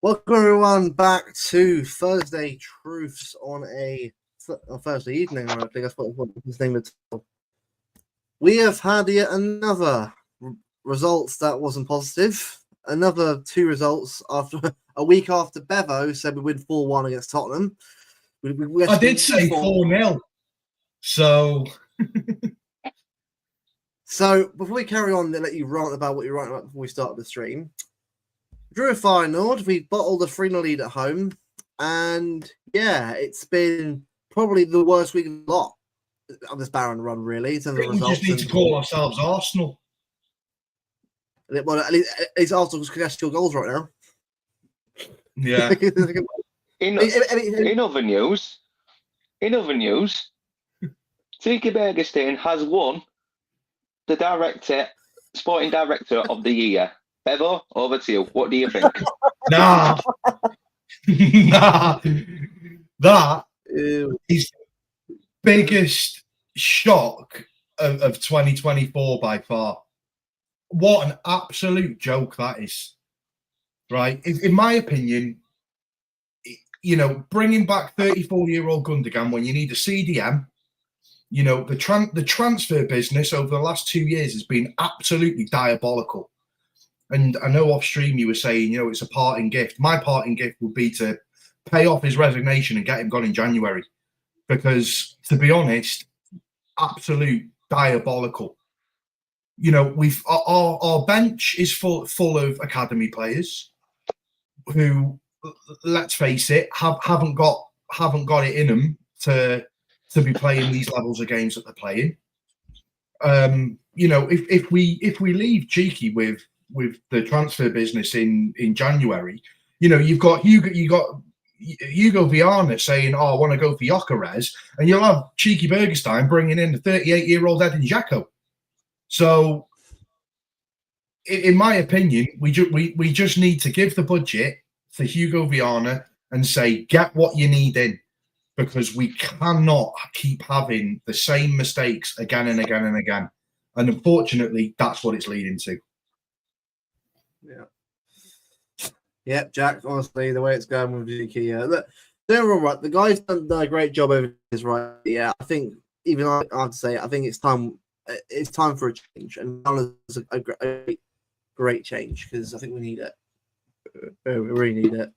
Welcome everyone back to Thursday Truths on Thursday evening. I think that's what his name is. We have had yet another results that wasn't positive. Another two results after a week after Bevo said we win 4-1 against Tottenham. I did say 4-0. So before we carry on, I'll let you rant about what you're writing about before we start the stream. Drew a Feyenoord, we bottled a 3-0 lead at home, and yeah, it's been probably the worst week of the lot of this barren run, really. In terms of results. We just need to call ourselves Arsenal. Well, at least Arsenal's contesting goals right now. Yeah. In other news, Tiki Bergerstein has won the sporting director of the year. Bevo, over to you. What do you think? Nah. That is the biggest shock of 2024 by far. What an absolute joke that is. Right? In my opinion, bringing back 34-year-old Gundogan when you need a CDM, the transfer business over the last 2 years has been absolutely diabolical. And I know off stream you were saying, it's a parting gift. My parting gift would be to pay off his resignation and get him gone in January. Because, to be honest, absolute diabolical. Our bench is full of academy players who, let's face it, haven't got it in them to be playing these levels of games that they're playing. If we leave cheeky with the transfer business in January, you've got Hugo Viana saying, "Oh, I want to go for Gyökeres," and you'll have cheeky Bergerstein bringing in the 38-year-old Edin Dzeko. So, in my opinion, we just need to give the budget to Hugo Viana and say, get what you need in, because we cannot keep having the same mistakes again and again and again. And unfortunately, that's what it's leading to. Yeah, Jack, honestly, the way it's going with Ziki, look, they're all right. The guy's done a great job over his right. Yeah, I think, even I have to say, I think it's time for a change. And Ghana's a great change, because I think we need it. We really need it.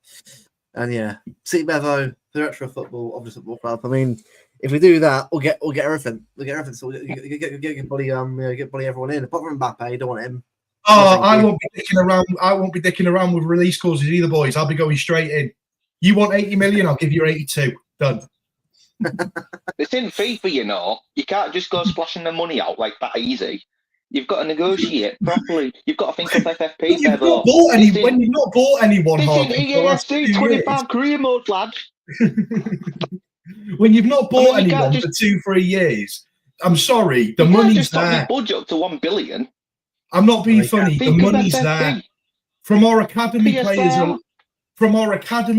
And yeah, see Bevo, director of football, of the football club. I mean, if we do that, we'll get everything. We'll get everything. So we'll get bloody everyone in. Apart from Mbappe, don't want him. Oh, I won't be dicking around. I won't be dicking around with release clauses either, boys. I'll be going straight in. You want 80 million? I'll give you 82. Done. It's in FIFA, you can't just go splashing the money out like that easy. You've got to negotiate properly. You've got to think of FFP. When you've not bought anyone, this in EAFC 25 career mode, lad. When you've not bought anyone for 2-3 years, I'm sorry, the money's there. Your budget up to 1 billion. I'm not being funny. The money's there. From our academy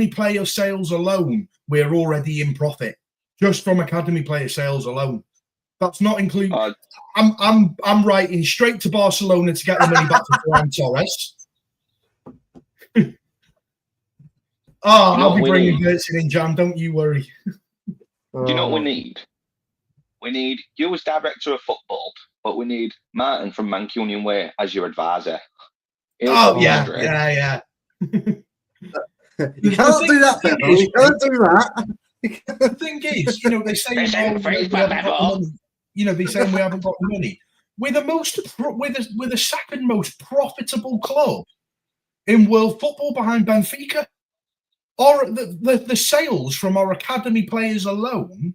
player sales alone, we're already in profit. Just from academy player sales alone. That's not including. I'm writing straight to Barcelona to get the money back to Ferran Torres. I'll be bringing Bertson in, Jan. Don't you worry. Do you know what we need? We need you as director of football, but we need Martin from Mancunian Way as your advisor. Yeah. You can't do that, Bevo. You can't do that. The thing is, they say we haven't got money. They say we haven't got money. We're the second most profitable club in world football behind Benfica. Or the sales from our academy players alone.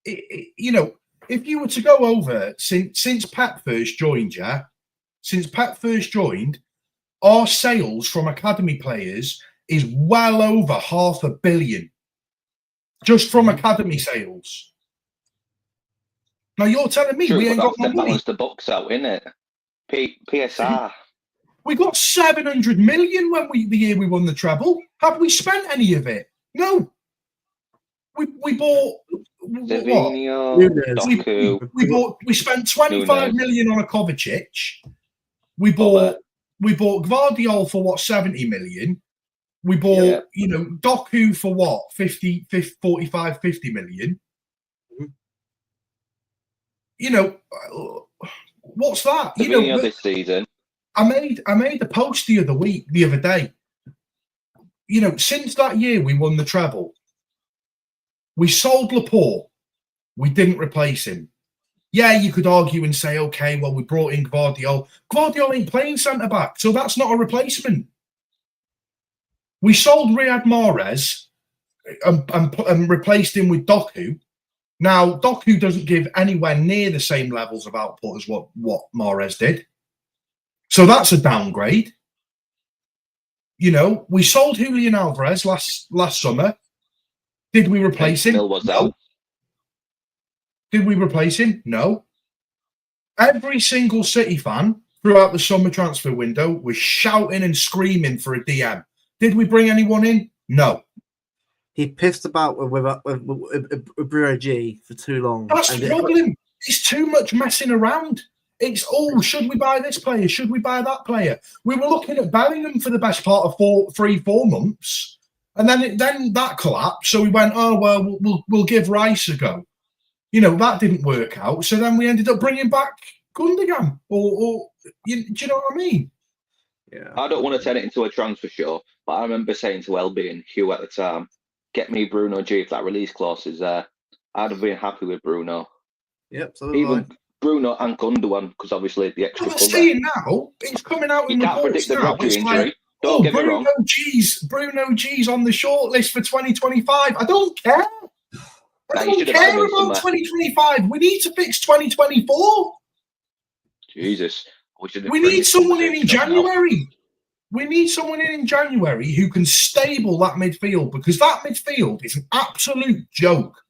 If you were to go over since Pep first joined, our sales from academy players is well over $500 million. Just from academy sales. Now you're telling me we ain't got no money. Balance the books out, innit? PSR. We got 700 million the year we won the treble. Have we spent any of it? No. We bought Savinho, we spent 25 million on a Kovacic. We bought Gvardiol for 70 million. We bought, Doku for what? 45, 50 million. What's that? Beginning of this season. I made a post the other day. Since that year we won the treble, we sold Laporte. We didn't replace him. Yeah, you could argue and say, okay, well, we brought in Gvardiol. Gvardiol ain't playing centre-back, so that's not a replacement. We sold Riyad Mahrez and replaced him with Doku. Now, Doku doesn't give anywhere near the same levels of output as what Mahrez did. So that's a downgrade. We sold Julian Alvarez last summer. Did we replace him? No. Did we replace him? No. Every single City fan throughout the summer transfer window was shouting and screaming for a DM. Did we bring anyone in? No. He pissed about with Bruno G for too long. That's the problem. It's too much messing around. It's, should we buy this player? Should we buy that player? We were looking at Bellingham for the best part of 4 months. And then that collapsed. So we went, we'll give Rice a go. That didn't work out. So then we ended up bringing back Gundogan. Do you know what I mean? Yeah. I don't want to turn it into a transfer show, but I remember saying to LB and Hugh at the time, get me Bruno G if that release clause is there. I'd have been happy with Bruno. Yep, so even Bruno and Gundogan, because obviously the extra cover. I'm saying now, it's coming out in reports. You can't predict the Rodri injury. Like, don't get me wrong. Bruno G's on the short list for 2025. I don't care. I don't care about 2025. We need to fix 2024. Jesus. We need someone in January. We need someone in January who can stable that midfield, because that midfield is an absolute joke.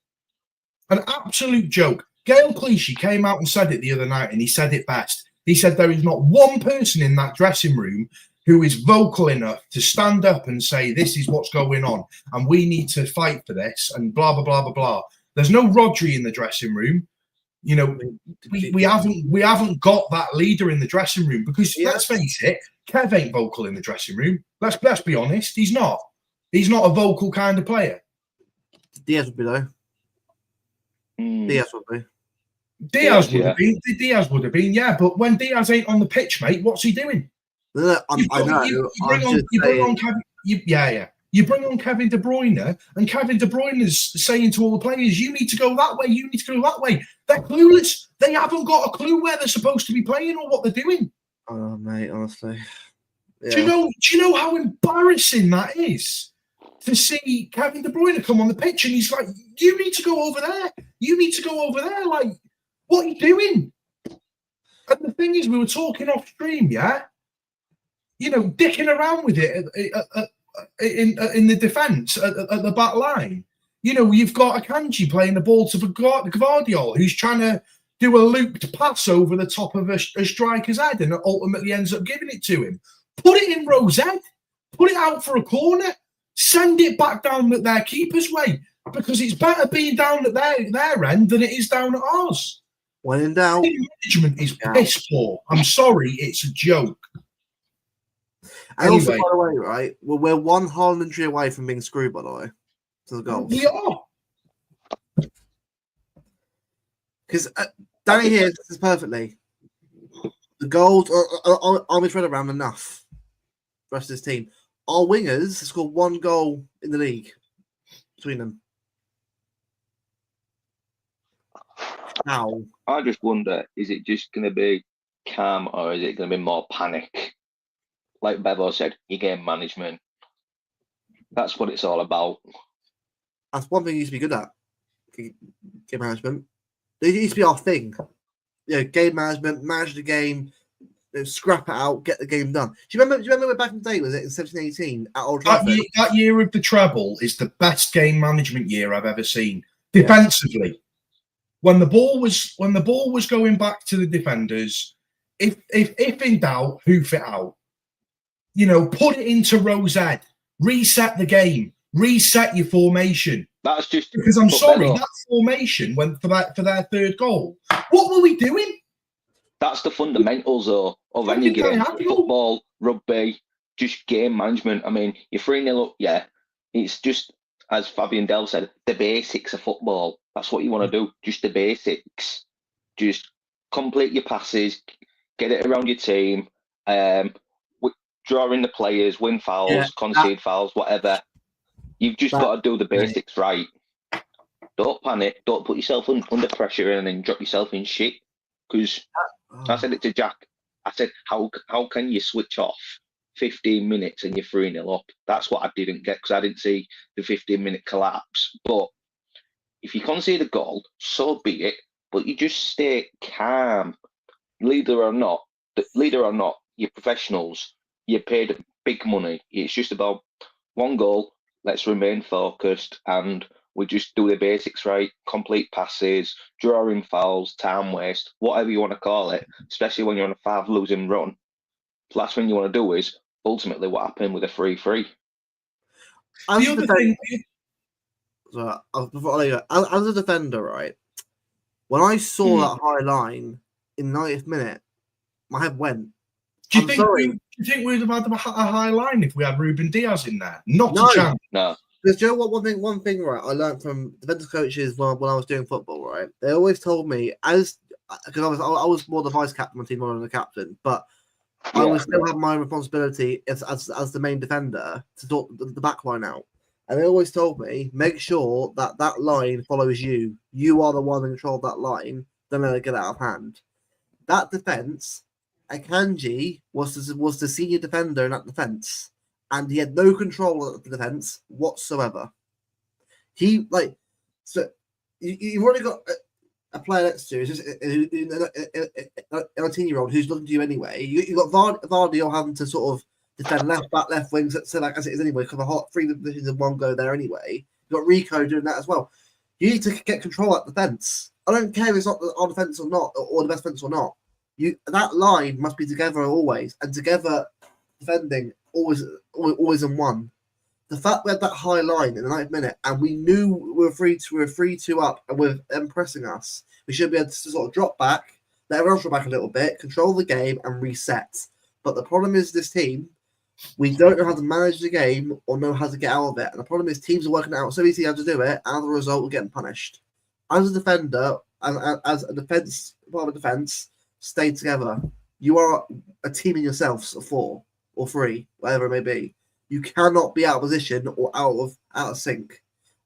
An absolute joke. Gail Clichy came out and said it the other night, and he said it best. He said there is not one person in that dressing room who is vocal enough to stand up and say, this is what's going on, and we need to fight for this, and blah, blah, blah, blah, blah. There's no Rodri in the dressing room. We haven't got that leader in the dressing room, because let's face it, Kev ain't vocal in the dressing room. Let's be honest. He's not. He's not a vocal kind of player. Diaz would be though. Diaz would be. Diaz would have been, yeah. But when Diaz ain't on the pitch, mate, what's he doing? I know. You bring on Kevin De Bruyne, and Kevin De Bruyne is saying to all the players, you need to go that way, you need to go that way. They're clueless. They haven't got a clue where they're supposed to be playing or what they're doing. Oh, mate, honestly. Yeah. Do you know how embarrassing that is? To see Kevin De Bruyne come on the pitch and he's like, you need to go over there. You need to go over there. Like, what are you doing? And the thing is, we were talking off stream, yeah? Dicking around with it in the defence at the back line. You've got Akanji playing the ball to Gvardiol, who's trying to do a looped pass over the top of a striker's head and ultimately ends up giving it to him. Put it in Rosette. Put it out for a corner. Send it back down at their keeper's way, because it's better being down at their end than it is down at ours. When in doubt, management is piss poor. I'm sorry, it's a joke. And anyway, also, by the way, right, we're one Haaland injury away from being screwed, by the way, to the goals. We are. Because Danny here says perfectly. The goals are midfield around enough. The rest of this team. Our wingers have scored 1 goal in the league between them. How? I just wonder, is it just going to be calm, or is it going to be more panic? Like Bevo said, your game management. That's what it's all about. That's one thing you used to be good at. Game management. It used to be our thing. Game management, manage the game, scrap it out, get the game done. Do you remember back in the day, was it in 17-18 at Old Trafford? That year of the treble is the best game management year I've ever seen. Defensively. Yeah. When the ball was going back to the defenders, if in doubt, hoof it out. Put it into Rosette, reset the game, reset your formation. That's just because I'm sorry, that formation went for their third goal. What were we doing? That's the fundamentals of any game. Football, rugby, just game management. I mean, you're 3-0 up, yeah. It's just, as Fabian Del said, the basics of football. That's what you want to do, just the basics. Just complete your passes, get it around your team, draw in the players, win fouls, concede fouls, whatever. You've just got to do the basics right. Don't panic. Don't put yourself under pressure and then drop yourself in shit. Because I said it to Jack. I said, how can you switch off 15 minutes and you're 3-0 up? That's what I didn't get, because I didn't see the 15-minute collapse. But if you concede a goal, so be it. But you just stay calm. Leader or not, you're professionals. You're paid big money. It's just about one goal. Let's remain focused, and we just do the basics right. Complete passes, drawing fouls, time waste, whatever you want to call it. Especially when you're on a 5-losing run. The last thing you want to do is ultimately what happened with a 3-3. As a defender, right? When I saw that high line in the 90th minute, my head went. Do you think we'd have had a high line if we had Ruben Diaz in there? Not a chance. No. Because you know what? One thing, right? I learned from defensive coaches when I was doing football, right? They always told me, because I was more the vice captain of my team more than the captain, but I would still have my responsibility as the main defender to sort the back line out. And they always told me, make sure that line follows you. You are the one in control of that line. Don't let it get out of hand. That defense, Akanji was the senior defender in that defense, and he had no control of the defense whatsoever. You've already got a player next to you, a 19-year-old who's looking to you anyway. You've got Vardy you're having to sort of defend left back, left wings, so like as it is anyway, because the whole 3 positions in one go there anyway. You've got Rico doing that as well. You need to get control of that defense. I don't care if it's not our defense or not, or the best defense or not. That line must be together always, and together defending always in one. The fact we had that high line in the 9th minute, and we knew we were 3-2 up, and with them pressing us, we should be able to sort of drop back, let everyone else drop back a little bit, control the game, and reset. But the problem is this team, we don't know how to manage the game or know how to get out of it. And the problem is teams are working out so easy how to do it, and as a result, we're getting punished. As a defender, as a defense, part of defense, stay together. You are a team in yourselves of 4 or 3, whatever it may be. You cannot be out of position or out of sync.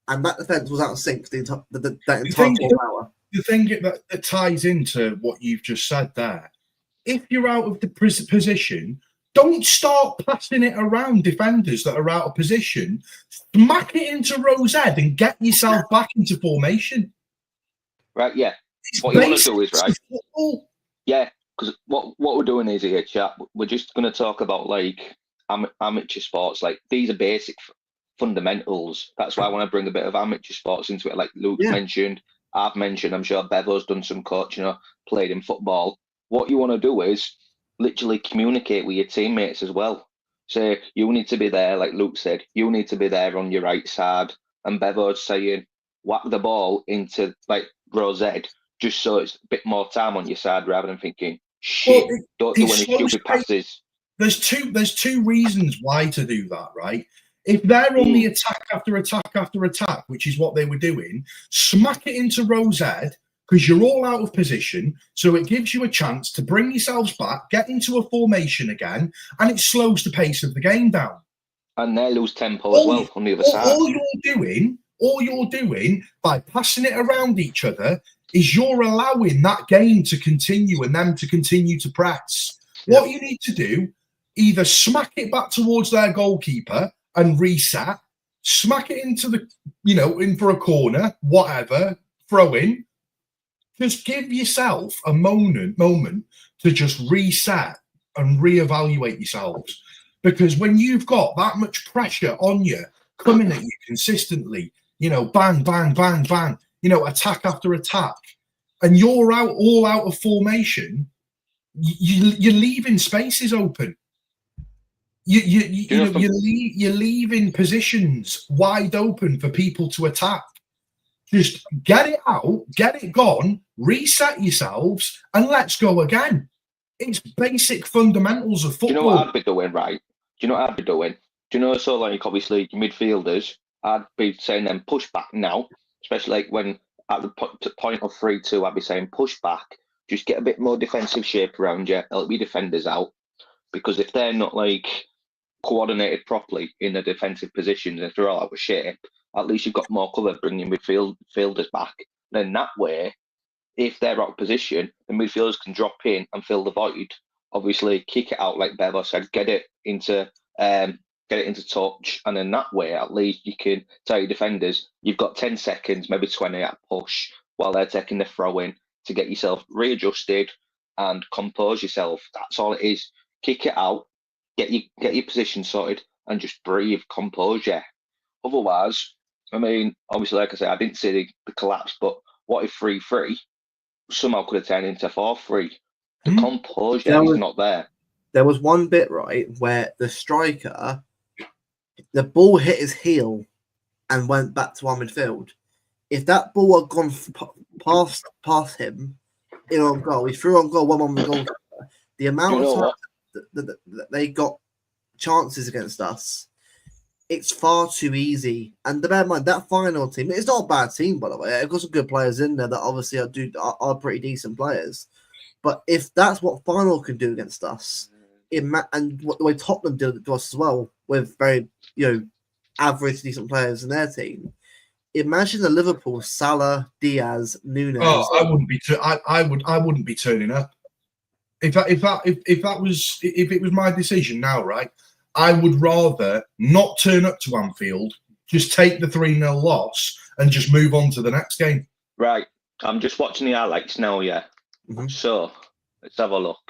And that defense was out of sync that entire 4 hour. The thing that ties into what you've just said there, if you're out of the position, don't start passing it around defenders that are out of position. Smack it into Rose Ed and get yourself back into formation. Right, yeah. What you want to do is, right, yeah, because what we're doing is here, chat, we're just going to talk about, like, amateur sports. Like, these are basic fundamentals. That's why I want to bring a bit of amateur sports into it, like Luke mentioned, I've mentioned, I'm sure Bevo's done some coaching or played in football. What you want to do is literally communicate with your teammates as well. Say, you need to be there, like Luke said, you need to be there on your right side. And Bevo's saying, whack the ball into, like, Rosette, just so it's a bit more time on your side rather than thinking, shit, don't do any stupid passes. There's two reasons why to do that, right? If they're on the attack after attack after attack, which is what they were doing, smack it into Rosette, because you're all out of position, so it gives you a chance to bring yourselves back, get into a formation again, and it slows the pace of the game down. And they lose tempo as well on the other side. All you're doing by passing it around each other is you're allowing that game to continue and them to continue to press. Yeah. What you need to do, either smack it back towards their goalkeeper and reset, smack it into the, in for a corner, whatever, throw in. Just give yourself a moment to just reset and reevaluate yourselves. Because when you've got that much pressure on you, coming at you consistently, bang, bang, bang, bang, attack after attack, and you're all out of formation, you're leaving spaces open. You're leaving positions wide open for people to attack. Just get it out, get it gone, reset yourselves, and let's go again. It's basic fundamentals of football. Do you know what I'd be doing, right? you know what I'd be doing? Do you know, so like obviously midfielders, I'd be saying them push back now, especially like when at the point of 3-2, I'd be saying push back, just get a bit more defensive shape around you, help your defenders out, because if they're not like coordinated properly in the defensive positions, if they're all out of shape, at least you've got more cover bringing midfielders back. Then that way, if they're out of position, the midfielders can drop in and fill the void. Obviously, kick it out like Bevo said, get it into touch, and then that way, at least you can tell your defenders you've got 10 seconds, maybe 20 at push while they're taking the throw in to get yourself readjusted and compose yourself. That's all it is. Kick it out, get your position sorted, and just breathe, compose you. Otherwise, I mean, obviously, like I said, I didn't see the collapse, but what if 3-3 somehow could have turned into 4-3? The composure is not there. There was one bit, right, where the striker, the ball hit his heel and went back to our midfield. If that ball had gone past him in on goal, he threw on goal, one on the goal. The amount of time that they got chances against us, it's far too easy. And bear in mind, that final team, it's not a bad team, by the way. I've got some good players in there that obviously are pretty decent players. But if that's what final can do against us, and what the way Tottenham did it to us as well, with very average decent players in their team, imagine the Liverpool Salah, Diaz, Nunes. Oh, I wouldn't be. I wouldn't be turning up. If it was my decision now, right? I would rather not turn up to Anfield, just take the 3-0 loss, and just move on to the next game. Right. I'm just watching the highlights now. Yeah. Mm-hmm. So let's have a look.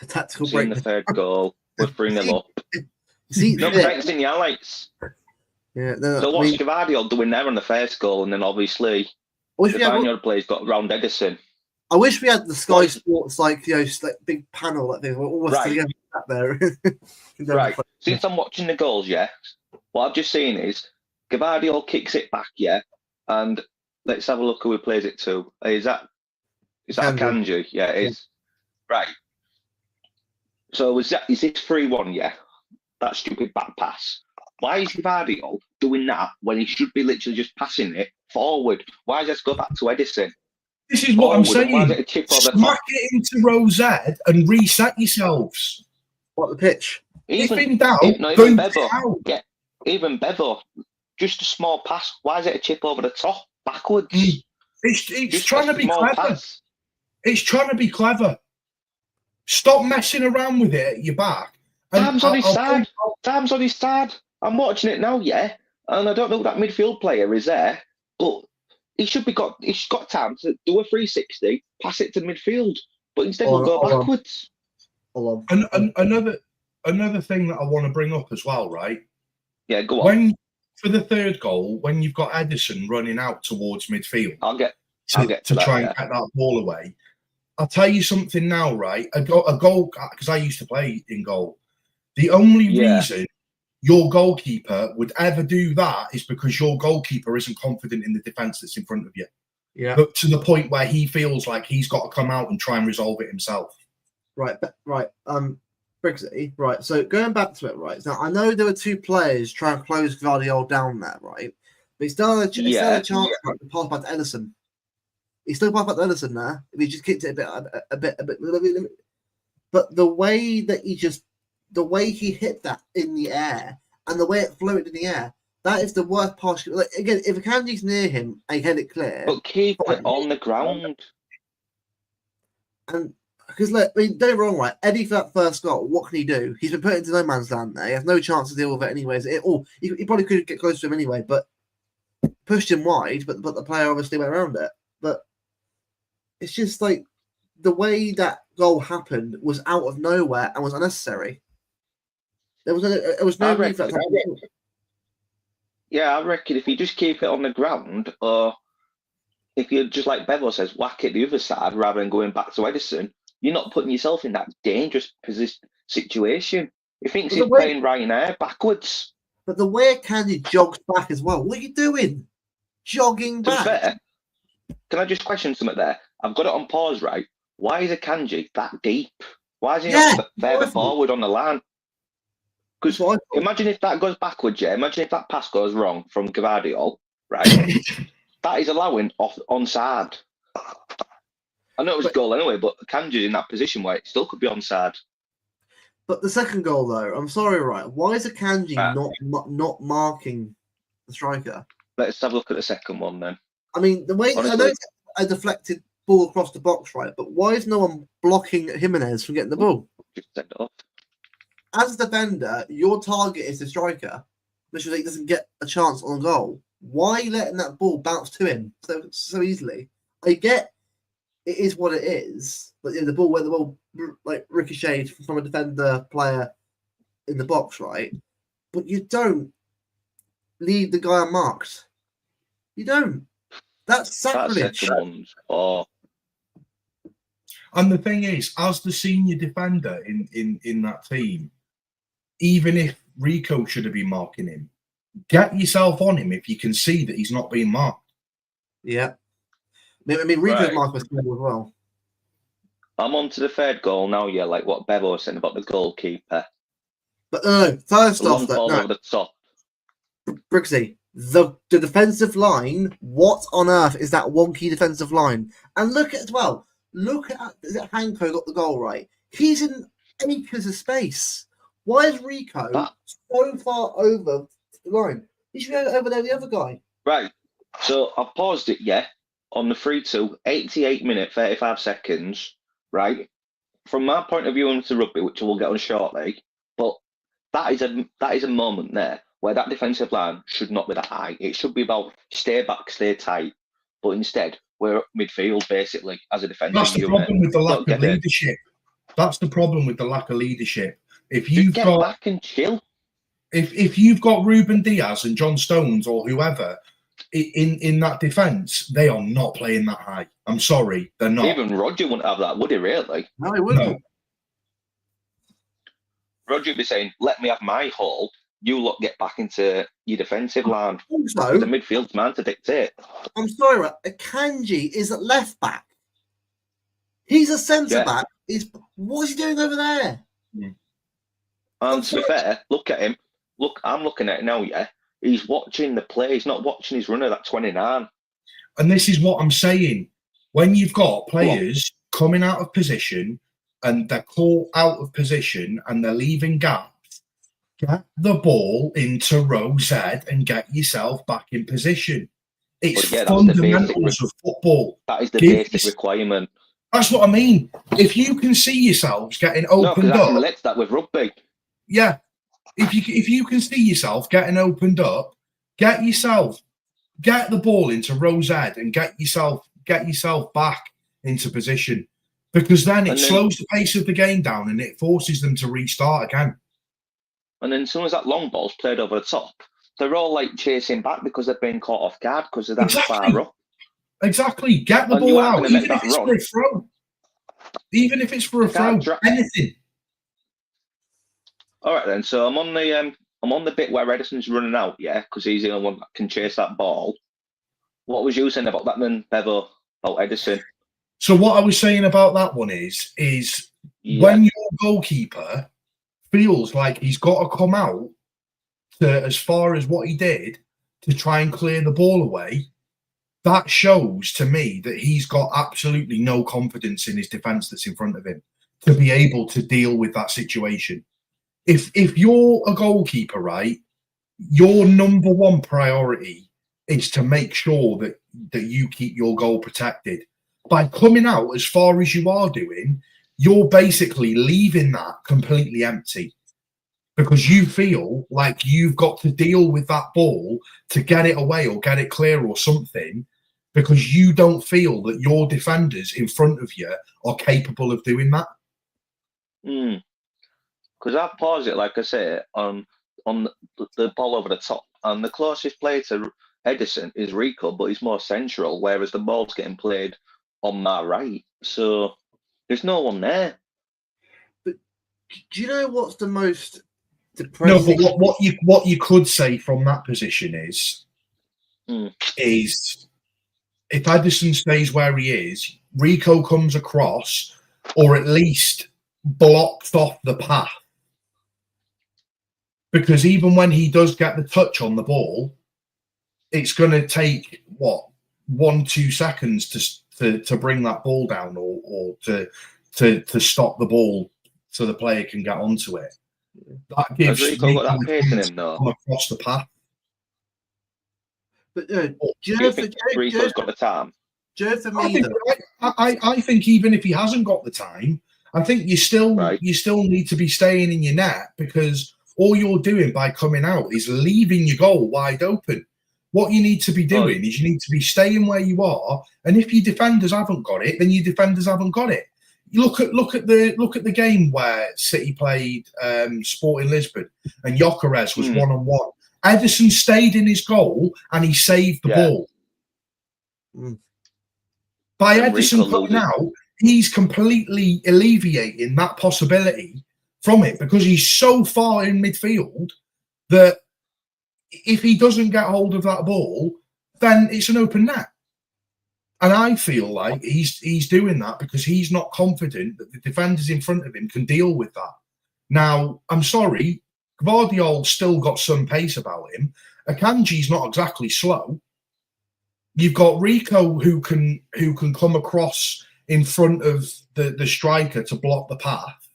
Tactical break. The third goal. We're 3-0 up. No, because I ain't seen the highlights. Yeah. So what's Gvardiol doing there on the first goal, and then obviously the Vineyard play's got round Edison. I wish we had the Sky Sports like big panel like thing. We're almost together there. Right. Since I'm watching the goals, what I've just seen is Gvardiol kicks it back, and let's have a look who he plays it to. Is that Akanji? Yeah, it is. Right. So is this 3-1? Yeah, that stupid back pass. Why is Gvardiol doing that when he should be literally just passing it forward? Why does it go back to Edison? This is what I'm saying. Smack it into Rosette and reset yourselves. What, the pitch? If in doubt, even Bevo. Yeah, even Bevo. Just a small pass. Why is it a chip over the top backwards? It's trying to be clever. Pass. It's trying to be clever. Stop messing around with it at your back. Sam's on his side. Sam's on his side. I'm watching it now, and I don't know that midfield player is there, but he's got time to do a 360, pass it to midfield, but instead we'll go backwards. Another thing that I want to bring up as well, right? Yeah, go on. For the third goal, when you've got Edison running out towards midfield, I'll get to try and get that ball away. I'll tell you something now, right? A goal, because I used to play in goal. The only reason your goalkeeper would ever do that is because your goalkeeper isn't confident in the defense that's in front of you. Yeah. But to the point where he feels like he's got to come out and try and resolve it himself. Right. Brigzy, right. So going back to it, right. Now I know there were two players trying to close Gvardiol down there, right? But he's still had a chance to pass back to Edison. He still passed back to Edison there. If he just kicked it a bit. But the way he hit that in the air and the way it floated in the air, that is the worst pass. Like, again, if Akanji's near him, I get it clear. But keep it on the ground. And because don't get me wrong, right? Eddie for that first goal, what can he do? He's been put into no man's land there. He has no chance to deal with it anyways. He probably could get close to him anyway, but pushed him wide. But the player obviously went around it. But it's just like the way that goal happened was out of nowhere and was unnecessary. There was no reflex. Yeah, I reckon if you just keep it on the ground, or if you just like Bevo says, whack it the other side rather than going back to Edison, you're not putting yourself in that dangerous situation. He thinks he's playing Ryanair backwards. But the way Candy jogs back as well, what are you doing? Jogging back. To be fair, can I just question something there? I've got it on pause, right? Why is Akanji that deep? Why is he not further forward on the line? Because imagine if that goes backwards, yeah. Imagine if that pass goes wrong from Gvardiol, right? That is allowing onside. I know it was a goal anyway, but Kanji's in that position where it still could be onside. But the second goal, though, I'm sorry, right? Why is Akanji not marking the striker? Let's have a look at the second one then. I mean, the way I know it's a deflected ball across the box, right? But why is no one blocking Jimenez from getting the ball? Just send it off. As a defender, your target is the striker, which means he doesn't get a chance on goal. Why are you letting that ball bounce to him so easily? I get it is what it is, but the ball like ricocheted from a defender player in the box, right? But you don't leave the guy unmarked. You don't. That's sacrilege. And the thing is, as the senior defender in that team, even if Rico should have been marking him, get yourself on him if you can see that he's not being marked. Yeah. I mean, Rico's mark was cool as well. I'm on to the third goal now, yeah, like what Bevo was saying about the goalkeeper. But no, first off, over the top. Brigzy, the defensive line, what on earth is that wonky defensive line? And look at Hanko got the goal right. He's in acres of space. Why is Rico so far over the line? He should go over there, the other guy. Right. So I've paused it, yeah, on the 3-2, 88 minutes, 35 seconds, right? From my point of view into rugby, which we'll get on shortly, but that is a moment there where that defensive line should not be that high. It should be about stay back, stay tight. But instead, we're at midfield, basically, as a defensive unit. That's the problem with the lack of leadership. That's the problem with the lack of leadership. If you've got back and chill. If you've got Ruben Diaz and John Stones or whoever in that defence, they are not playing that high. I'm sorry, they're not. Even Roger wouldn't have that, would he, really? No, he wouldn't. No. Roger would be saying, let me have my haul. You lot get back into your defensive line. Also, the midfield's man to dictate. I'm sorry, Akanji is at left back. He's a centre back. What is he doing over there? And to be fair, look at him. Look, I'm looking at it now, yeah. He's watching the play. He's not watching his runner, that 29. And this is what I'm saying. When you've got players coming out of position and they're caught out of position and they're leaving gaps, get the ball into row Z and get yourself back in position. It's fundamentals of football. That is the basic requirement. That's what I mean. If you can see yourselves getting opened up, I can relate to that with rugby. Yeah, if you can see yourself getting opened up, get the ball into row Z and get yourself back into position, because then it slows the pace of the game down and it forces them to restart again. And then as soon as that long ball's played over the top, they're all like chasing back because they've been caught off guard because of that far up. Exactly. Get the ball out, even if it's for a throw. Even if it's for a throw, anything. All right then. So I'm on the bit where Edison's running out, yeah, because he's the only one that can chase that ball. What was you saying about that then, Bevo, about Edison? So what I was saying about that one is when your goalkeeper feels like he's got to come out to as far as what he did to try and clear the ball away, that shows to me that he's got absolutely no confidence in his defence that's in front of him to be able to deal with that situation. If you're a goalkeeper, right, your number one priority is to make sure that you keep your goal protected. By coming out as far as you are doing, you're basically leaving that completely empty because you feel like you've got to deal with that ball to get it away or get it clear or something, because you don't feel that your defenders in front of you are capable of doing that. Because I've paused it, like I say, on the ball over the top, and the closest player to Edison is Rico, but he's more central, whereas the ball's getting played on my right. So there's no one there. But do you know what's the most depressing? No, but what you could say from that position is if Edison stays where he is, Rico comes across or at least blocks off the path. because even when he does get the touch on the ball, it's going to take 1-2 seconds to bring that ball down or to stop the ball so the player can get onto it. That gives Rico got that pace in him, though. Across the path. But do you think Rico's got the time? For me, I think even if he hasn't got the time, I think you still need to be staying in your net, because all you're doing by coming out is leaving your goal wide open. What you need to be doing is you need to be staying where you are, and if your defenders haven't got it, then your defenders haven't got it. You look at the game where City played Sporting Lisbon and Gyökeres was 1-on-1. Ederson stayed in his goal and he saved the ball. By Ederson coming out, he's completely alleviating that possibility from it, because he's so far in midfield that if he doesn't get hold of that ball, then it's an open net. And I feel like he's doing that because he's not confident that the defenders in front of him can deal with that. Now, I'm sorry, Gvardiol's still got some pace about him. Akanji's not exactly slow. You've got Rico who can come across in front of the striker to block the path.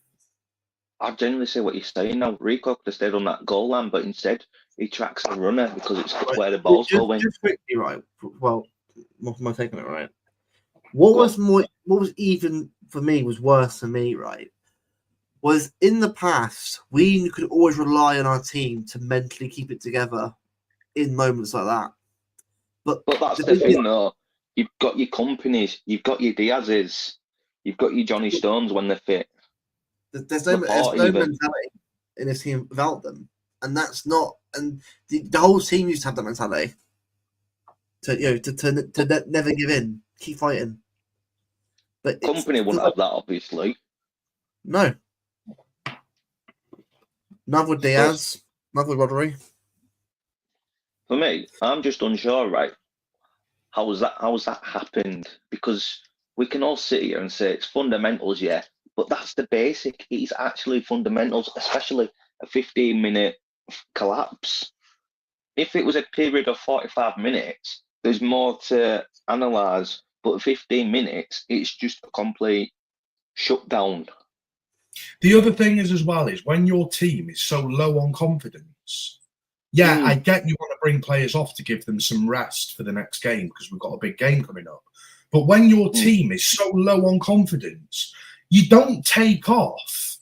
I genuinely see what you're saying now. Rico could have stayed on that goal line, but instead he tracks the runner because it's where the ball's going. Just quickly, right? Well, what am I taking it right? What was even for me was worse for me, right? Was in the past we could always rely on our team to mentally keep it together in moments like that. But that's the thing, though. You've got your companies, you've got your Diaz's, you've got your Johnny Stones when they're fit. There's no mentality in this team without them, and that's not. And the whole team used to have that mentality to never give in, keep fighting. But company wouldn't have that, obviously. No. Not with Diaz, not with Rodri. For me, I'm just unsure, right? How's that happened? Because we can all sit here and say it's fundamentals, yeah, but that's the basic. It's actually fundamentals, especially a 15-minute collapse. If it was a period of 45 minutes, there's more to analyse, but 15 minutes, it's just a complete shutdown. The other thing is when your team is so low on confidence, I get you want to bring players off to give them some rest for the next game because we've got a big game coming up. But when your team is so low on confidence, you don't take off,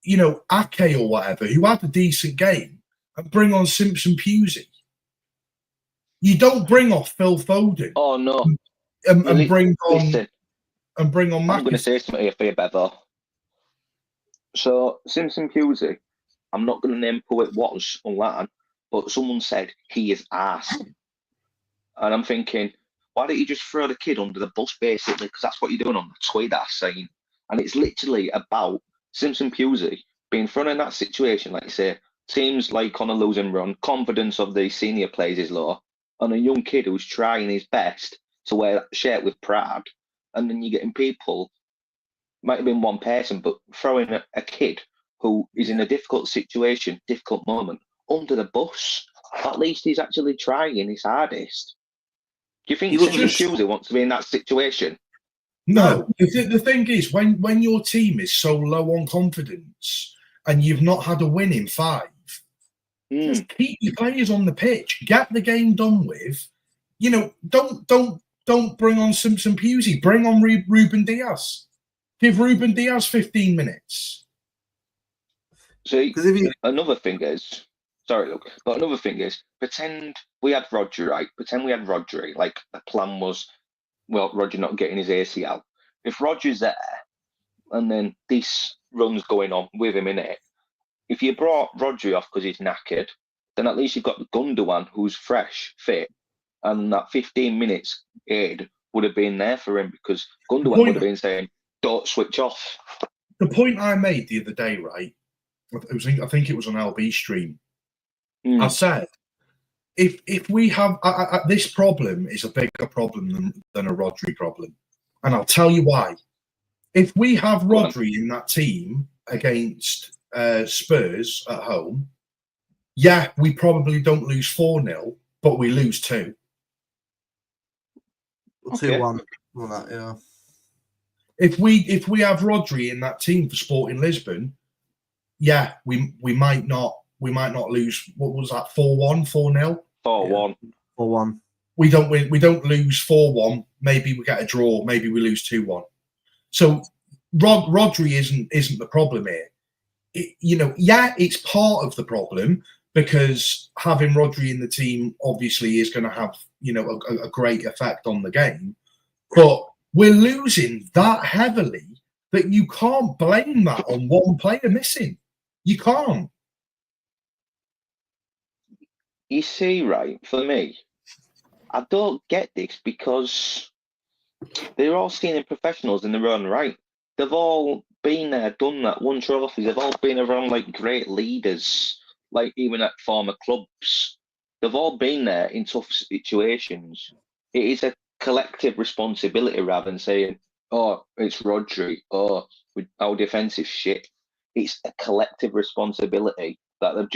Ake or whatever, who had a decent game, and bring on Simpson Pusey. You don't bring off Phil Foden. Oh no! And bring on Mac. I'm going to say something here for you, Bevo. So Simpson Pusey, I'm not going to name who it was online, but someone said he is arse. And I'm thinking, why don't you just throw the kid under the bus, basically? Because that's what you're doing on the tweet that's saying. And it's literally about Simpson Pusey being thrown in that situation, like you say, teams like on a losing run, confidence of the senior players is low, and a young kid who's trying his best to share it with pride. And then you're getting people, might have been one person, but throwing a kid who is in a difficult situation, difficult moment, under the bus. At least he's actually trying his hardest. Do you think Simpson Pusey wants to be in that situation? No. The thing is, when your team is so low on confidence and you've not had a win in 5, just keep your players on the pitch. Get the game done with. Don't bring on Simpson Pusey. Bring on Ruben Diaz. Give Ruben Diaz 15 minutes. See, another thing is, pretend we had Rodri, right? Pretend we had Rodri. Like, the plan was, Rodri not getting his ACL. If Rodri's there, and then this run's going on with him in it, if you brought Rodri off because he's knackered, then at least you've got Gundogan who's fresh, fit, and that 15 minutes aid would have been there for him because Gundogan would have been saying, don't switch off. The point I made the other day, right? I think it was on LB stream. I said, if we have this problem is a bigger problem than a Rodri problem, and I'll tell you why. If we have Rodri in that team against Spurs at home, yeah, we probably don't lose 4-0, but we lose 2. 2-1. Well, that, yeah. If we have Rodri in that team for Sporting Lisbon, yeah, we might not lose. What was that? 4-1, 4-0? 4-1. 4-1. We don't win. We don't lose 4-1. Maybe we get a draw. Maybe we lose 2-1. So Rodri isn't the problem here. Yeah, it's part of the problem because having Rodri in the team obviously is going to have a great effect on the game, but we're losing that heavily that you can't blame that on one player missing. You can't. You see, right, for me, I don't get this because they're all senior professionals in their own right. They've all been there, done that, won trophies. They've all been around like great leaders, like even at former clubs. They've all been there in tough situations. It is a collective responsibility rather than saying, oh, it's Rodri, oh, our defensive shit. It's a collective responsibility that they've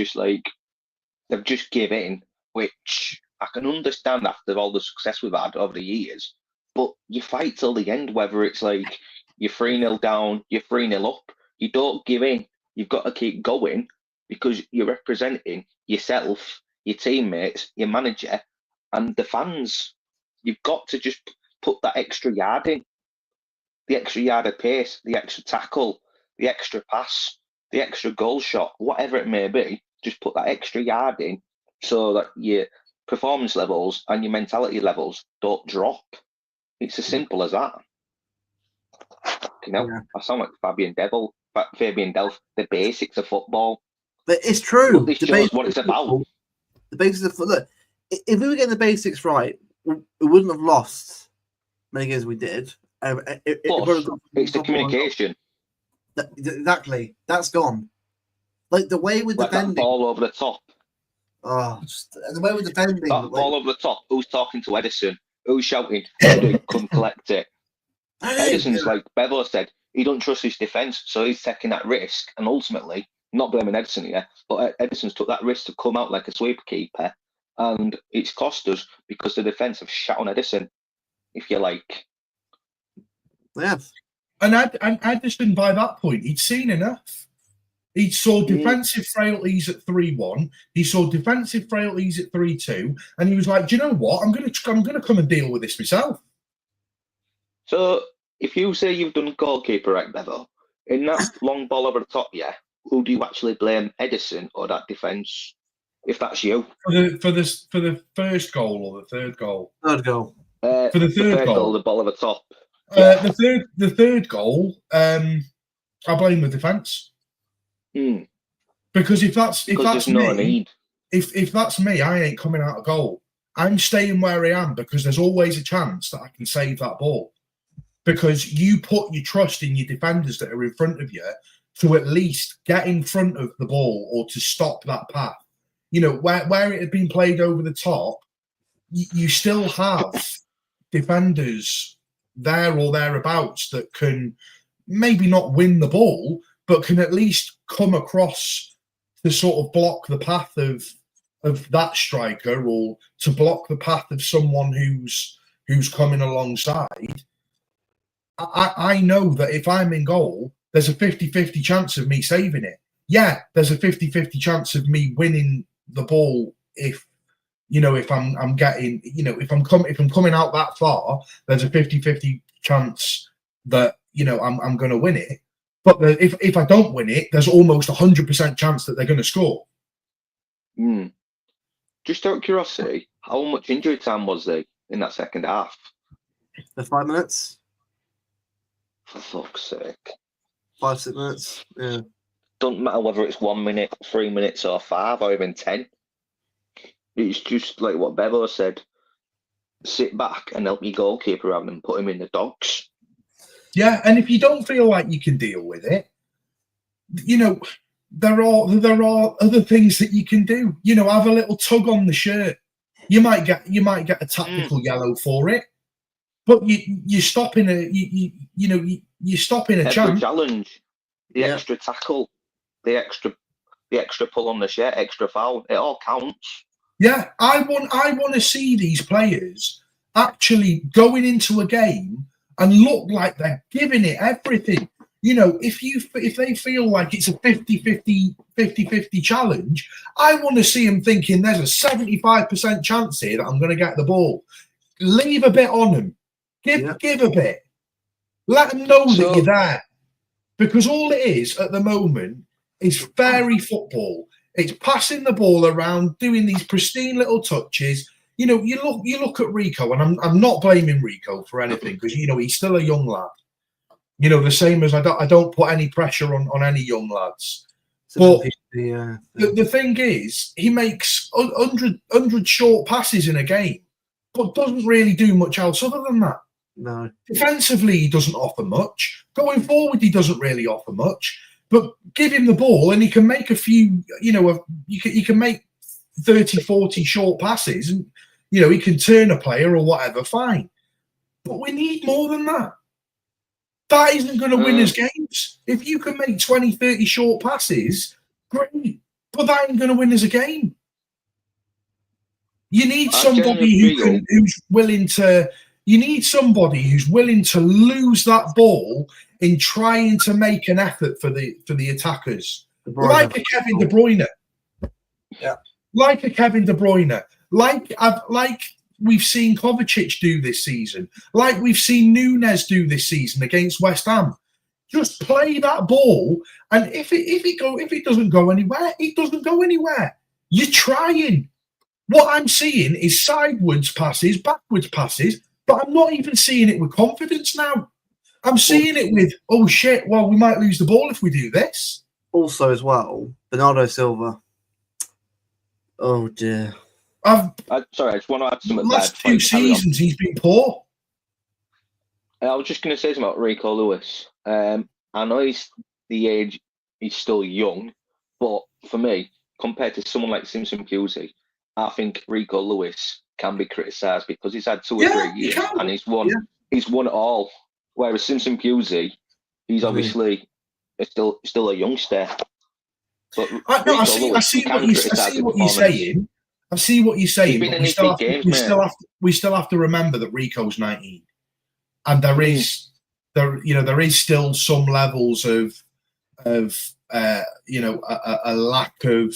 just given, which I can understand after all the success we've had over the years. But you fight till the end, whether it's like you're 3-0 down, you're 3-0 up. You don't give in. You've got to keep going because you're representing yourself, your teammates, your manager, and the fans. You've got to just put that extra yard in, the extra yard of pace, the extra tackle, the extra pass, the extra goal shot, whatever it may be. Just put that extra yard in so that your performance levels and your mentality levels don't drop. It's as simple as that. I sound like Fabian Delph, the basics of football. But it's true. But this shows what it's about. The basics of football. Look, if we were getting the basics right, we wouldn't have lost many games we did. It's the communication. Exactly. That's gone. Like the way we're defending. That ball over the top. Oh, the way we're defending. That ball over the top. Who's talking to Edison? Who's shouting, come collect it? Edison's like Bevo said, he don't trust his defence, so he's taking that risk. And ultimately, not blaming Edison here, but Edison's took that risk to come out like a sweeper keeper. And it's cost us because the defence have shot on Edison, if you like. Yeah. And Edison, by that point, he'd seen enough. He saw defensive frailties at 3-1. He saw defensive frailties at 3-2, and he was like, "Do you know what? I'm going to come and deal with this myself." So, if you say you've done goalkeeper right, Bevo, in that long ball over the top, yeah, who do you actually blame, Edison or that defence? If that's you, for the first goal or the third goal? Third goal. For the third goal, the ball over the top. The third goal, I blame the defence. Because if that's me, if that's me, I ain't coming out of goal. I'm staying where I am because there's always a chance that I can save that ball. Because you put your trust in your defenders that are in front of you to at least get in front of the ball or to stop that path. Where it had been played over the top, you still have defenders there or thereabouts that can maybe not win the ball, but can at least come across to sort of block the path of that striker or to block the path of someone who's coming alongside. I know that if I'm in goal, there's a 50-50 chance of me saving it. Yeah, there's a 50-50 chance of me winning the ball if I'm getting, if I'm coming out that far, there's a 50-50 chance that, I'm going to win it. But if I don't win it, there's almost 100% chance that they're going to score. Just out of curiosity, how much injury time was there in that second half? The 5 minutes. For fuck's sake. 5-6 minutes. Yeah. Doesn't matter whether it's 1 minute, 3 minutes, or 5, or even 10. It's just like what Bevo said. Sit back and help your goalkeeper out and put him in the dogs. Yeah, and if you don't feel like you can deal with it, there are other things that you can do. Have a little tug on the shirt. You might get a tactical yellow for it, but you're stopping you're stopping a chance. Challenge, the extra tackle, the the extra pull on the shirt, extra foul. It all counts. Yeah, I want to see these players actually going into a game and look like they're giving it everything. You know, if they feel like it's a 50-50 challenge, I want to see them thinking there's a 75% chance here that I'm going to get the ball. Leave a bit on them. Give a bit. Let them know that you're there. Because all it is at the moment is fairy football. It's passing the ball around, doing these pristine little touches. You know, you look at Rico, and I'm not blaming Rico for anything because you know he's still a young lad. You know, the same as I don't put any pressure on any young lads. But the thing is, he makes 100 short passes in a game, but doesn't really do much else other than that. No. Defensively, he doesn't offer much. Going forward, he doesn't really offer much. But give him the ball and he can make a few, you know, he can make 30, 40 short passes and, you know, he can turn a player or whatever, fine. But we need more than that. That isn't going to win us games. If you can make 20, 30 short passes, great. But that ain't going to win us a game. You need somebody who's willing to... You need somebody who's willing to lose that ball in trying to make an effort for the attackers, like a Kevin De Bruyne. Yeah, like a Kevin De Bruyne, like we've seen Kovacic do this season, like we've seen Nunes do this season against West Ham. Just play that ball, and if it doesn't go anywhere, it doesn't go anywhere. You're trying. What I'm seeing is sideways passes, backwards passes. But I'm not even seeing it with confidence now. I'm seeing it with, oh shit, well, we might lose the ball if we do this. Also, as well, Bernardo Silva. Oh dear. Sorry, I just want to add something. Last 2 seasons, he's been poor. I was just going to say something about Rico Lewis. I know he's still young, but for me, compared to someone like Simpson Pusey, I think Rico Lewis can be criticised because he's had 2 or 3 years and he's won it all. Whereas Simpson Pusey, he's obviously still a youngster. But I see what you're saying. I see what you're saying. But we still have to remember that Rico's 19, and there is still some levels of a lack of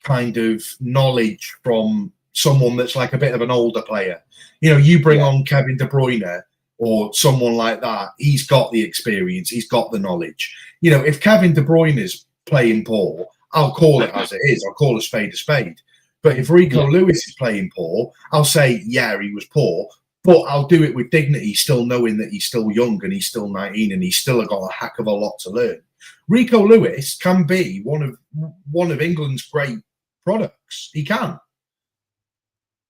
kind of knowledge from someone that's like a bit of an older player. You know, you bring on Kevin De Bruyne or someone like that, he's got the experience, he's got the knowledge. You know, if Kevin De Bruyne is playing poor, I'll call it as it is. I'll call a spade a spade. But if Rico Lewis is playing poor, I'll say, yeah, he was poor, but I'll do it with dignity, still knowing that he's still young and he's still 19 and he's still got a heck of a lot to learn. Rico Lewis can be one of England's great products. He can.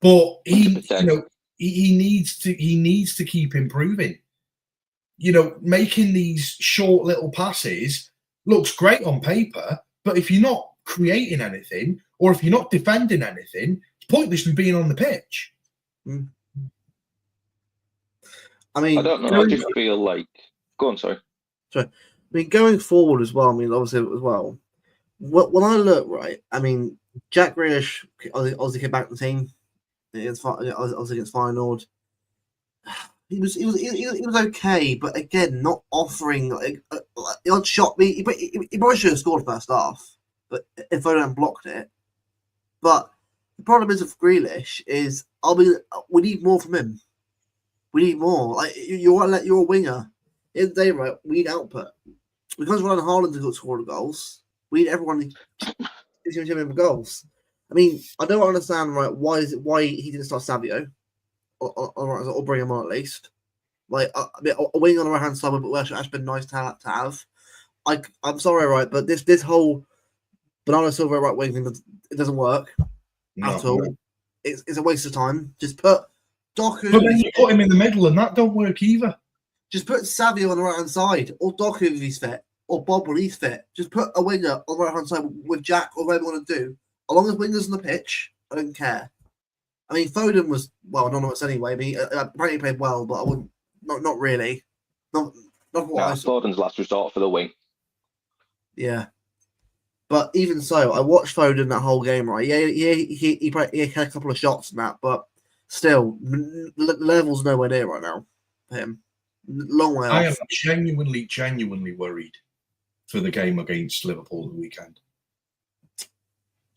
But he needs to keep improving. You know, making these short little passes looks great on paper, but if you're not creating anything or if you're not defending anything, it's pointless in being on the pitch. I mean, I don't know. I just feel like. Go on, sorry. I mean, going forward as well. I mean, obviously as well. When I look right, I mean, Jack Grealish obviously came back to the team. Against Feyenoord. He was okay, but again, not offering the odd shot. He probably should have scored first half, but if Foden blocked it. But the problem is with Grealish is we need more from him. We need more. Like you're a winger. In the day, right? We need output. We can't rely on Haaland to score the goals. We need everyone to give goals. I mean, I don't understand, right? Why he didn't start Savio, or bring him on at least. Like a wing on the right hand side would actually been nice to have. I'm sorry, right, but this whole Bernardo Silva right wing thing, it doesn't work at all. No. It's a waste of time. Just put Doku. But then you put him in the middle, and that don't work either. Just put Savio on the right hand side, or Doku if he's fit, or Bob when he's fit. Just put a winger on the right hand side with Jack or whatever you want to do. As long as wingers on the pitch, I don't care. I mean, Foden was anonymous anyway. I mean, apparently he played well, but I wouldn't. Not really. Not what I saw. Foden's last resort for the wing. Yeah, But even so, I watched Foden that whole game, right? Yeah, he had a couple of shots and that, but still, level's nowhere near right now for him. Long way off. I am genuinely worried for the game against Liverpool the weekend.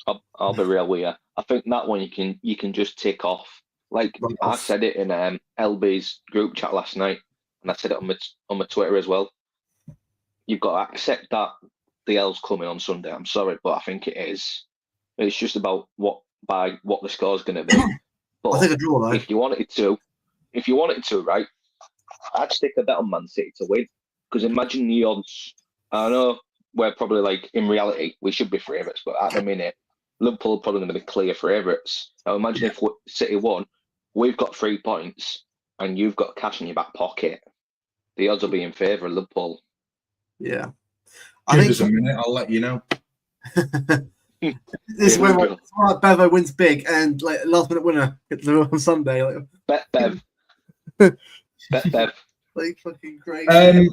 I'll be real with you. I think that one you can just tick off. Like I said it in LB's group chat last night, and I said it on my Twitter as well. You've got to accept that the L's coming on Sunday. I'm sorry, but I think it is. It's just about what the score's going to be. But I think a draw, though. If you wanted to, right? I'd stick a bet on Man City to win, because imagine the odds. I know we're probably like in reality we should be favourites, but at the minute Liverpool are probably going to be clear favourites. Now imagine if City won, we've got 3 points, and you've got cash in your back pocket. The odds will be in favour of Liverpool. Yeah. I think a minute, I'll let you know. This is when Bevo wins big and like last minute winner on Sunday. Like, Bet Bev. Bet Bev. Like fucking crazy.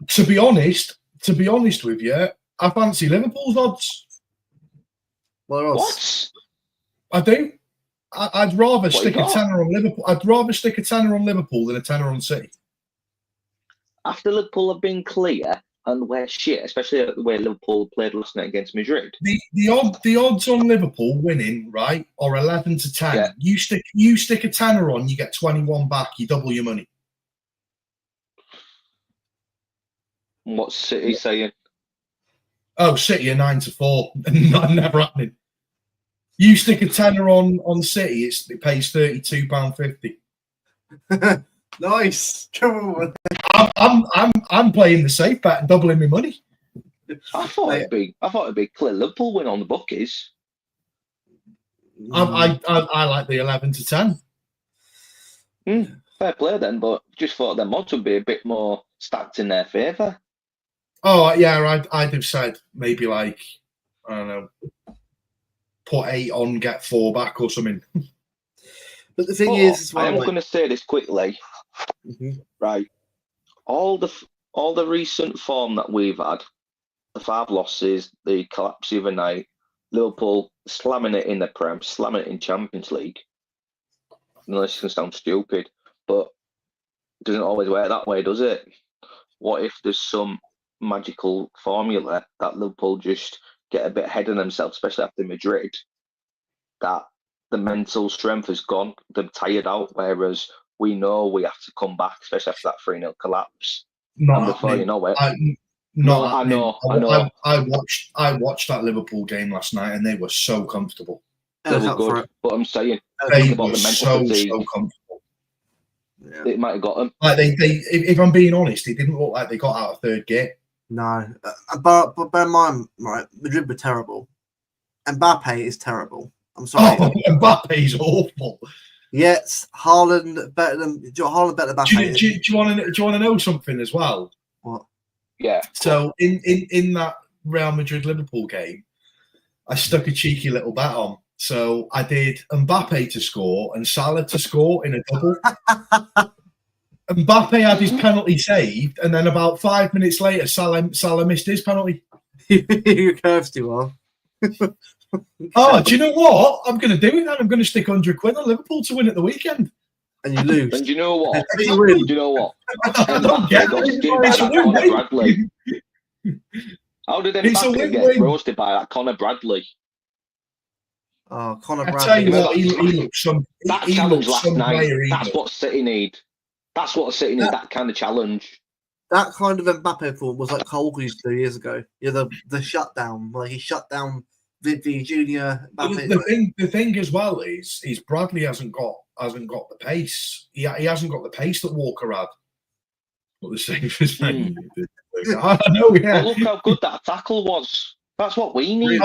To be honest with you, I fancy Liverpool's odds. What? I do. I'd rather stick a tenner on Liverpool. I'd rather stick a tenner on Liverpool than a tenner on City. After Liverpool have been clear and we're shit, especially the way Liverpool played last night against Madrid. The odds on Liverpool winning, right, are 11 to 10. Yeah. You stick a tenner on, you get 21 back. You double your money. What's City saying? Oh, City are 9 to 4. Never happening. You stick a tenner on City, it pays £32.50. Nice. I'm playing the safe bet and doubling my money. I thought it'd be clear Liverpool win on the bookies. I like the 11 to 10. Fair play then, but just thought their odds would be a bit more stacked in their favour. Oh yeah, I'd have said maybe like, I don't know, put 8 on, get 4 back or something. But the thing is, I am going to say this quickly. Right, all the recent form that we've had, the 5 losses, the collapse the other night, Liverpool slamming it in the Prem, slamming it in Champions League. I know this can sound stupid, but it doesn't always work that way, does it? What if there's some magical formula that Liverpool just get a bit ahead of themselves, especially after Madrid, that the mental strength has gone, they're tired out, whereas we know we have to come back, especially after that 3-0 collapse. And before you know it, I know. I watched that Liverpool game last night, and they were so comfortable. They were good, but I'm saying they were so comfortable. Yeah. It might have got them. Like they, if I'm being honest, it didn't look like they got out of third gear. No, but bear in mind, right? Madrid were terrible. Mbappe is terrible. I'm sorry. Oh, Mbappe's awful. Yes, Haaland better than Mbappe. Do you want to know something as well? What? Yeah. So in that Real Madrid Liverpool game, I stuck a cheeky little bet on. So I did Mbappe to score and Salah to score in a double. Mbappe had his penalty saved, and then about 5 minutes later, Salah missed his penalty. You curves too well. Oh, do you know what? I'm going to do it then. I'm going to stick £100 on Liverpool to win at the weekend. And you lose. And do you know what? Do you know what? I don't get it. Bradley. How did Mbappe get roasted by that Conor Bradley? Oh, Conor Bradley. I tell you what, he looks some. That challenge last night. That's what City need. That's what City need. That kind of challenge. That kind of Mbappe form was like Cole used to do years ago. Yeah, the shutdown. Like he shut down Vivi Junior. The thing as well is Bradley hasn't got the pace. He hasn't got the pace that Walker had. Not the same as me. I know. Yeah. Well, look how good that tackle was. That's what we need.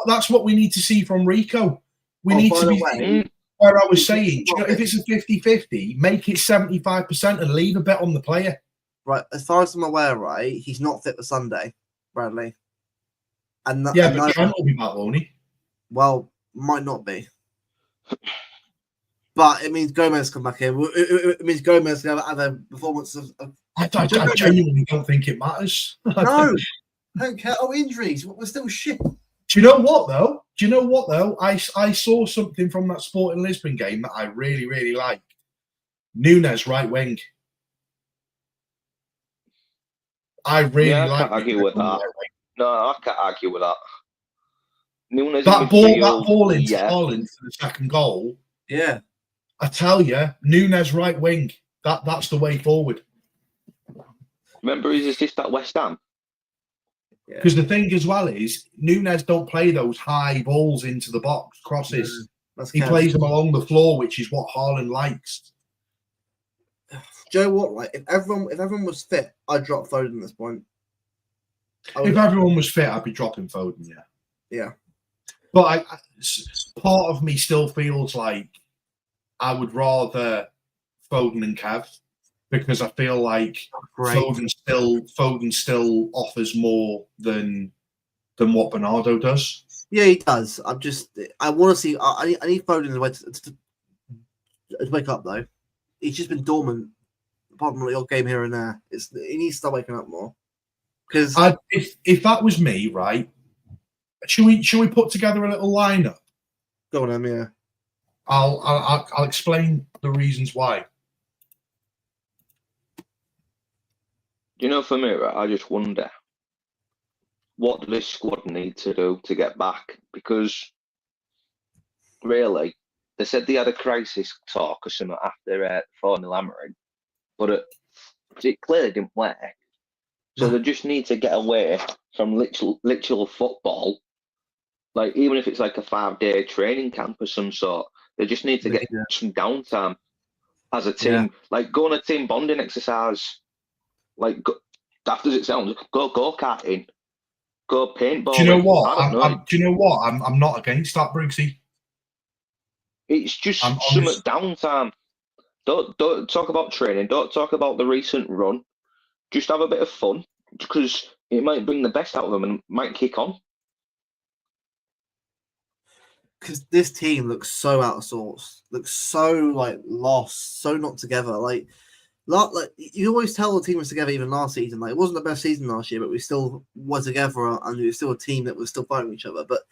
That's what we need to see from Rico. We need to be where I was saying, if it's a 50-50, make it 75% and leave a bet on the player. Right, as far as I'm aware, right, he's not fit for Sunday, Bradley. And but Trent will be back, won't he? Well, might not be. But it means Gomez come back in. It means Gomez can have a performance of. I genuinely don't think it matters. No, I don't care. Oh, injuries. We're still shit. Do you know what though? I saw something from that Sporting Lisbon game that I really, really liked. Nunes right wing. I really I like can't argue with that. Right wing. No, I can't argue with that. Nunes That ball into yeah. Haaland for the second goal. Yeah. I tell you, Nunes right wing. That's the way forward. Remember his assist at West Ham? Because the thing as well is, Nunes don't play those high balls into the box, crosses. He plays them along the floor, which is what Haaland likes. Do you know what? Like, if everyone was fit, I'd drop Foden at this point. If everyone was fit, I'd be dropping Foden. Yeah. Yeah. But part of me still feels like I would rather Foden and Kev, because I feel like Foden still offers more than what Bernardo does. Yeah, he does. I want to see. I need Foden to wake up though. He's just been dormant, apart from the odd game here and there. He needs to start waking up more. Because if that was me, right? Should we put together a little lineup? Go on, yeah. I'll explain the reasons why. You know, for me, I just wonder what does this squad need to do to get back? Because really, they said they had a crisis talk or something after 4-0 hammering, but it clearly didn't work. So they just need to get away from literal football. Like, even if it's like a 5-day training camp of some sort, they just need to get some downtime as a team. Yeah. Like, go on a team bonding exercise. Like, daft as it sounds, go karting, go paintballing. Do you know what? I don't know. Do you know what? I'm not against that, Brigzy. It's just some downtime. Don't talk about training. Don't talk about the recent run. Just have a bit of fun, because it might bring the best out of them and might kick on. Because this team looks so out of sorts, looks so like lost, so not together. Like you always tell the team was together even last season. Like, it wasn't the best season last year, but we still were together and it was still a team that was still fighting each other. But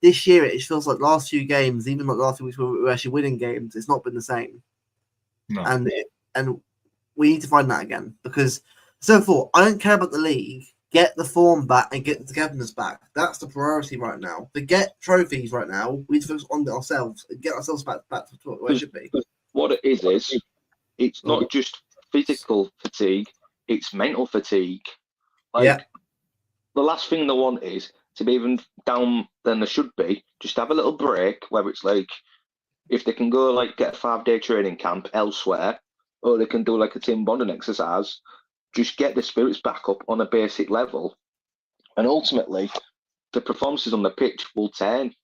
this year it feels like last few games, even like the last few weeks we were actually winning games, it's not been the same. No. And we need to find that again, because I don't care about the league. Get the form back and get the togetherness back. That's the priority right now. Forget trophies right now. We need to focus on ourselves and get ourselves back to where it should be. What it is it's not just physical fatigue, it's mental fatigue. Like, the last thing they want is to be even down than they should be. Just have a little break, where it's like, if they can go like get a 5-day training camp elsewhere, or they can do like a team bonding exercise, just get the spirits back up on a basic level. And ultimately, the performances on the pitch will turn.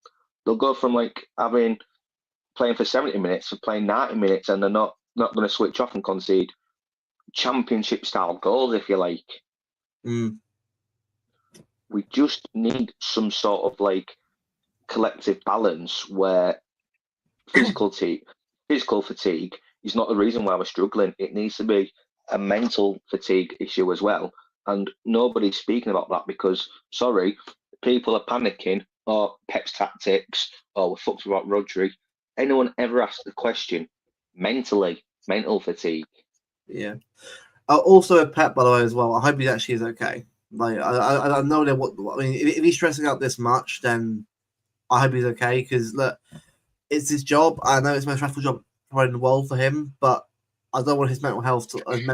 They'll go from like playing for 70 minutes to playing 90 minutes, and they're not going to switch off and concede championship style goals, if you like. We just need some sort of like collective balance where physical fatigue is not the reason why we're struggling. It needs to be a mental fatigue issue as well, and nobody's speaking about that, because people are panicking, or Pep's tactics, or we're fucked about Rodri. Anyone ever asked the question mental fatigue? Yeah. Also a Pep, by the way, as well. I hope he actually is okay. Like, I know that if he's stressing out this much, then I hope he's okay, because look, it's his job. I know it's the most stressful job in the world for him, but I don't want his mental health to quite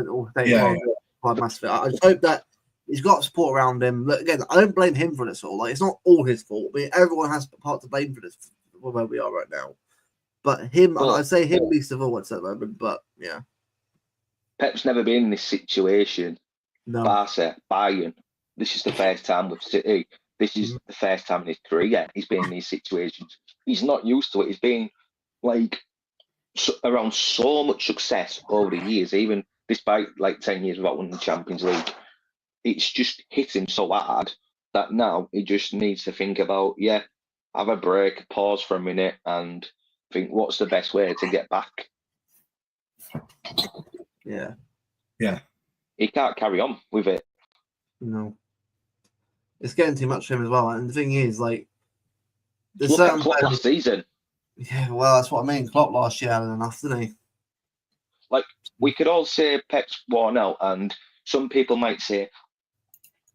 massive. I just hope that he's got support around him. Look, again, I don't blame him for this all. Like, it's not all his fault. I mean, everyone has part to blame for this, for where we are right now. But him, I'd say him least of all at the moment. But yeah, Pep's never been in this situation. No. Barca, Bayern. This is the first time with City. This is the first time in his career he's been in these situations. He's not used to it. He's been like around so much success over the years, even despite like 10 years without winning the Champions League. It's just hit him so hard that now he just needs to think about, have a break, pause for a minute, and think, what's the best way to get back? Yeah. Yeah. He can't carry on with it. No. It's getting too much for him as well. And the thing is, like, there's Look at certain Klopp last season. Yeah, well, that's what I mean. Klopp last year had enough, didn't he? Like, we could all say Pep's worn out, and some people might say,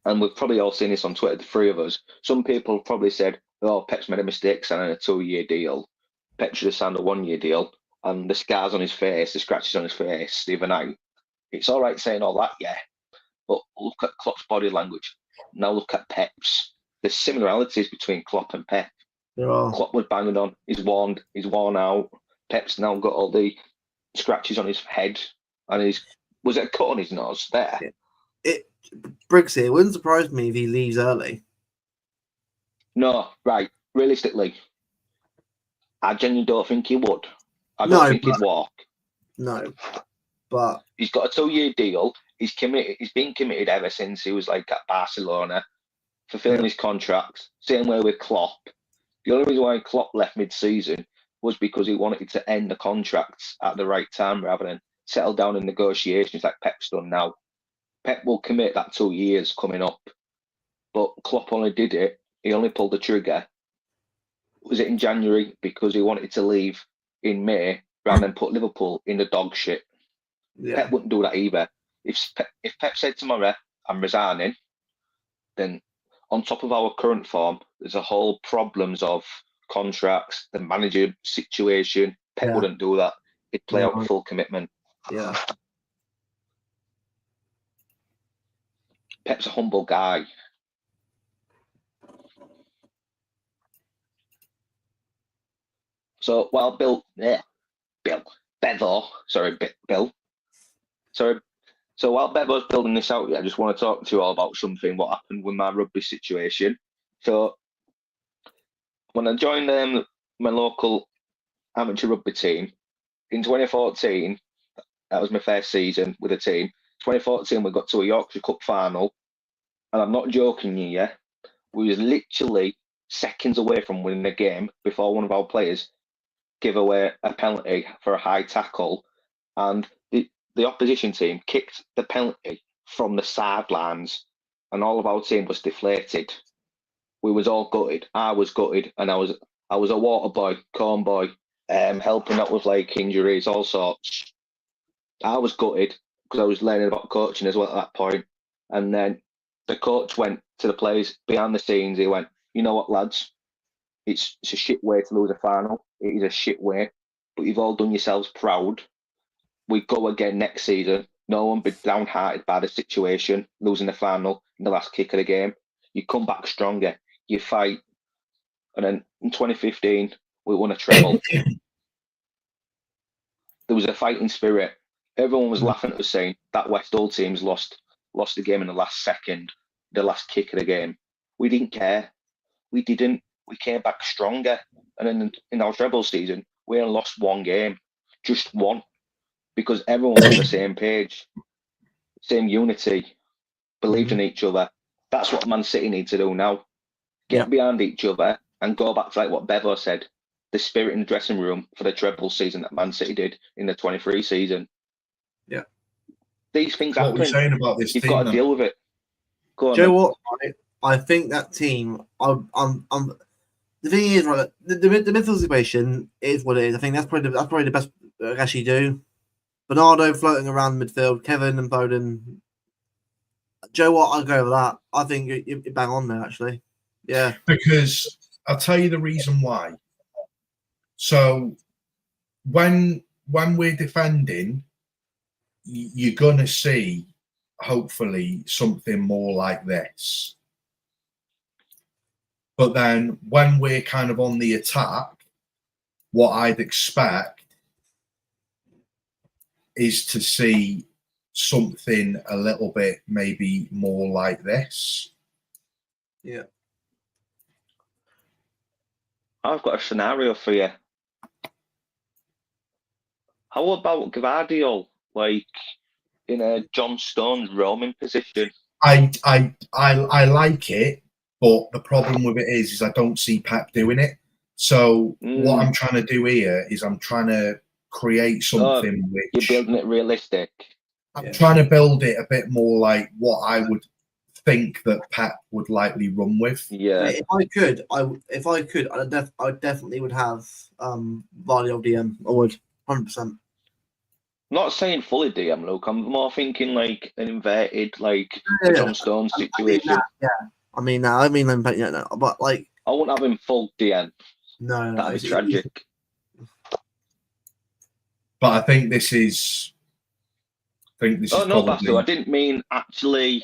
and we've probably all seen this on Twitter, the three of us, some people probably said, oh, Pep's made a mistake signing a 2-year deal. Pep should have signed a 1-year deal. And the scars on his face, the scratches on his face the other night, it's all right saying all that, yeah. But look at Klopp's body language. Now look at Pep's. There's similarities between Klopp and Pep. Klopp was banging on. He's worn out. Pep's now got all the scratches on his head, and was it a cut on his nose there? Brigzy, it wouldn't surprise me if he leaves early. No, right. Realistically, I genuinely don't think he would. I don't think he'd walk. No, but he's got a 2-year deal. He's committed. He's been committed ever since he was like at Barcelona, fulfilling his contract. Same way with Klopp. The only reason why Klopp left mid-season was because he wanted to end the contracts at the right time rather than settle down in negotiations like Pep's done now. Pep will commit that 2 years coming up, but Klopp only did it. He only pulled the trigger. Was it in January because he wanted to leave in May rather than put Liverpool in the dog shit? Yeah. Pep wouldn't do that either. If Pep said tomorrow, I'm resigning, then on top of our current form, there's a whole problems of contracts, the manager situation. Pep wouldn't do that. He'd play out full commitment. Yeah. Pep's a humble guy. So while Bill, So while Bevo's building this out, I just want to talk to you all about something what happened with my rugby situation. So when I joined my local amateur rugby team in 2014, that was my first season with the team. 2014, we got to a Yorkshire Cup final, and I'm not joking you, yeah. We was literally seconds away from winning the game before one of our players gave away a penalty for a high tackle, and the opposition team kicked the penalty from the sidelines, and all of our team was deflated. We was all gutted. I was gutted, and I was a water boy, corn boy, helping out with like injuries, all sorts. I was gutted because I was learning about coaching as well at that point. And then the coach went to the players behind the scenes. He went, you know what, lads? It's a shit way to lose a final. It is a shit way, but you've all done yourselves proud. We go again next season. No one be downhearted by the situation, losing the final in the last kick of the game. You come back stronger. You fight. And then in 2015, we won a treble. There was a fighting spirit. Everyone was laughing at us saying that West Hull team's lost the game in the last second, the last kick of the game. We didn't care. We didn't. We came back stronger. And then in our treble season, we only lost one game, just one, because everyone was on the same page, same unity, believed in each other. That's what Man City need to do now. Get behind each other and go back to like what Bevo said, the spirit in the dressing room for the treble season that Man City did in the 23 season. Yeah. These things happen. What are we saying about this You've team, got to deal with it. Go on. Do you know what? I think that team. The thing is, right, the midfield situation is what it is. I think that's probably the best I can actually do. Bernardo floating around the midfield, Kevin and Bowden. Do you know what? I'll go with that. I think you bang on there, actually. Yeah. Because I'll tell you the reason why. So when we're defending, you're going to see, hopefully, something more like this. But then when we're kind of on the attack, what I'd expect is to see something a little bit maybe more like this. Yeah. I've got a scenario for you. How about Gvardiol, like in a John Stones roaming position? I like it, but the problem with it is I don't see Pep doing it. So what I'm trying to do here is I'm trying to create something which you're building it realistic. I'm trying to build it a bit more like what I would think that Pep would likely run with. Yeah. If I could, I definitely would have Vardy or DM. I would, 100%. Not saying fully DM, Luke. I'm more thinking like an inverted, like Yeah. John Stones situation. I mean, no, but like, I wouldn't have him full DM. No, That'd be tragic. But I think this is. Oh no, Basto, I didn't mean actually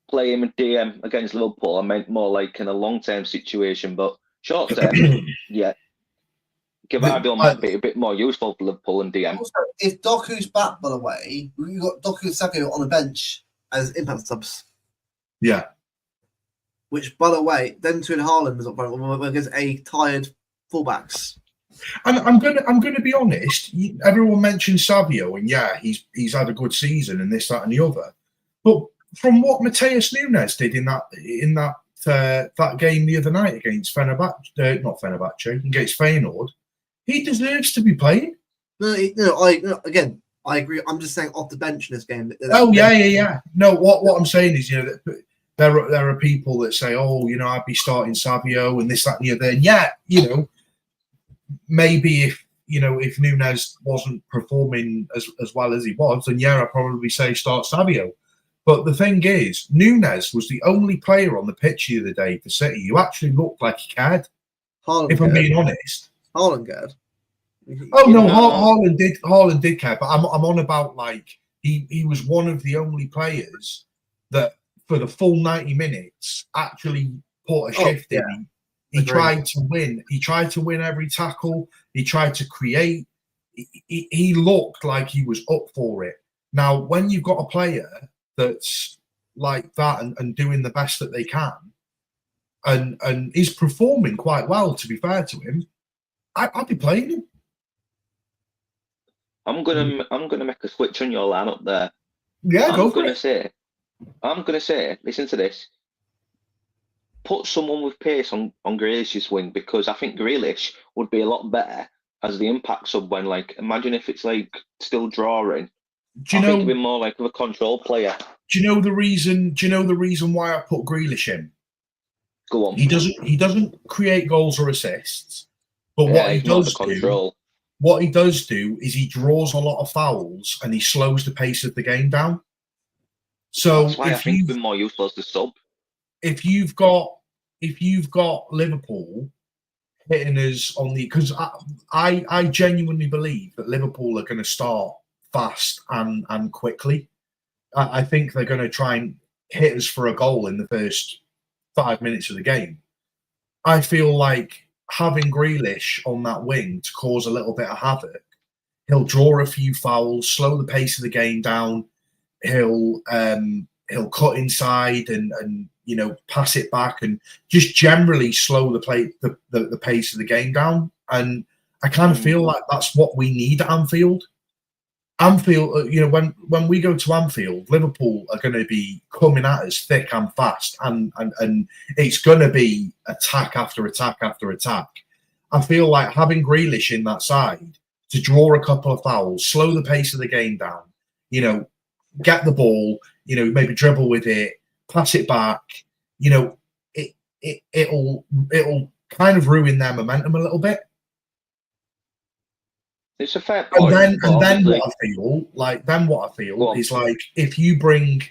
play him a DM against Liverpool. I meant more like in a long-term situation, but short-term, yeah. Gavardo might be a bit more useful for Liverpool and DM. Also, if Doku's back, by the way, we've got Doku and Sakho on the bench as impact subs. Yeah. Which, by the way, then to Haaland is up front against a tired fullbacks. And I'm gonna be honest. Everyone mentioned Savio, and yeah, he's had a good season, and this, that, and the other. But from what Mateus Nunes did in that game the other night against not Fenerbahce, against Feyenoord, he deserves to be playing. Again, I agree. I'm just saying off the bench in this game. Yeah. No, what I'm saying is, that there are people that say, oh, I'd be starting Savio and this, that, and the other. And yeah, maybe if Nunes wasn't performing as well as he was, then yeah, I'd probably say start Savio. But the thing is, Nunes was the only player on the pitch the other day for City who actually looked like he cared. If I'm being honest, Haaland cared. Oh no, Haaland did care, but I'm on about like he was one of the only players that for the full 90 minutes actually put a shift in. He tried to win. He tried to win every tackle. He tried to create. He looked like he was up for it. Now, when you've got a player that's like that and doing the best that they can, and is performing quite well, to be fair to him, I'd be playing him. I'm gonna make a switch on your lineup there. Yeah, I'm gonna say, listen to this. Put someone with pace on Grealish's wing, because I think Grealish would be a lot better as the impact sub when, like, imagine if it's like still drawing. I think he'd be more like a control player. Do you know the reason? Do you know the reason why I put Grealish in? Go on. He doesn't create goals or assists, but what he does do is he draws a lot of fouls and he slows the pace of the game down. So that's why I think he'd be more useful as the sub. If you've got Liverpool hitting us on the, because I genuinely believe that Liverpool are going to start fast and quickly. I think they're going to try and hit us for a goal in the first 5 minutes of the game. I feel like having Grealish on that wing to cause a little bit of havoc, he'll draw a few fouls, slow the pace of the game down. He'll cut inside and pass it back and just generally slow the pace of the game down. And I kind of feel like that's what we need at Anfield. Anfield, when we go to Anfield, Liverpool are going to be coming at us thick and fast, and it's going to be attack after attack after attack. I feel like having Grealish in that side to draw a couple of fouls, slow the pace of the game down, get the ball, maybe dribble with it, pass it back, it'll kind of ruin their momentum a little bit. It's a fair point. And then what I feel is like if you bring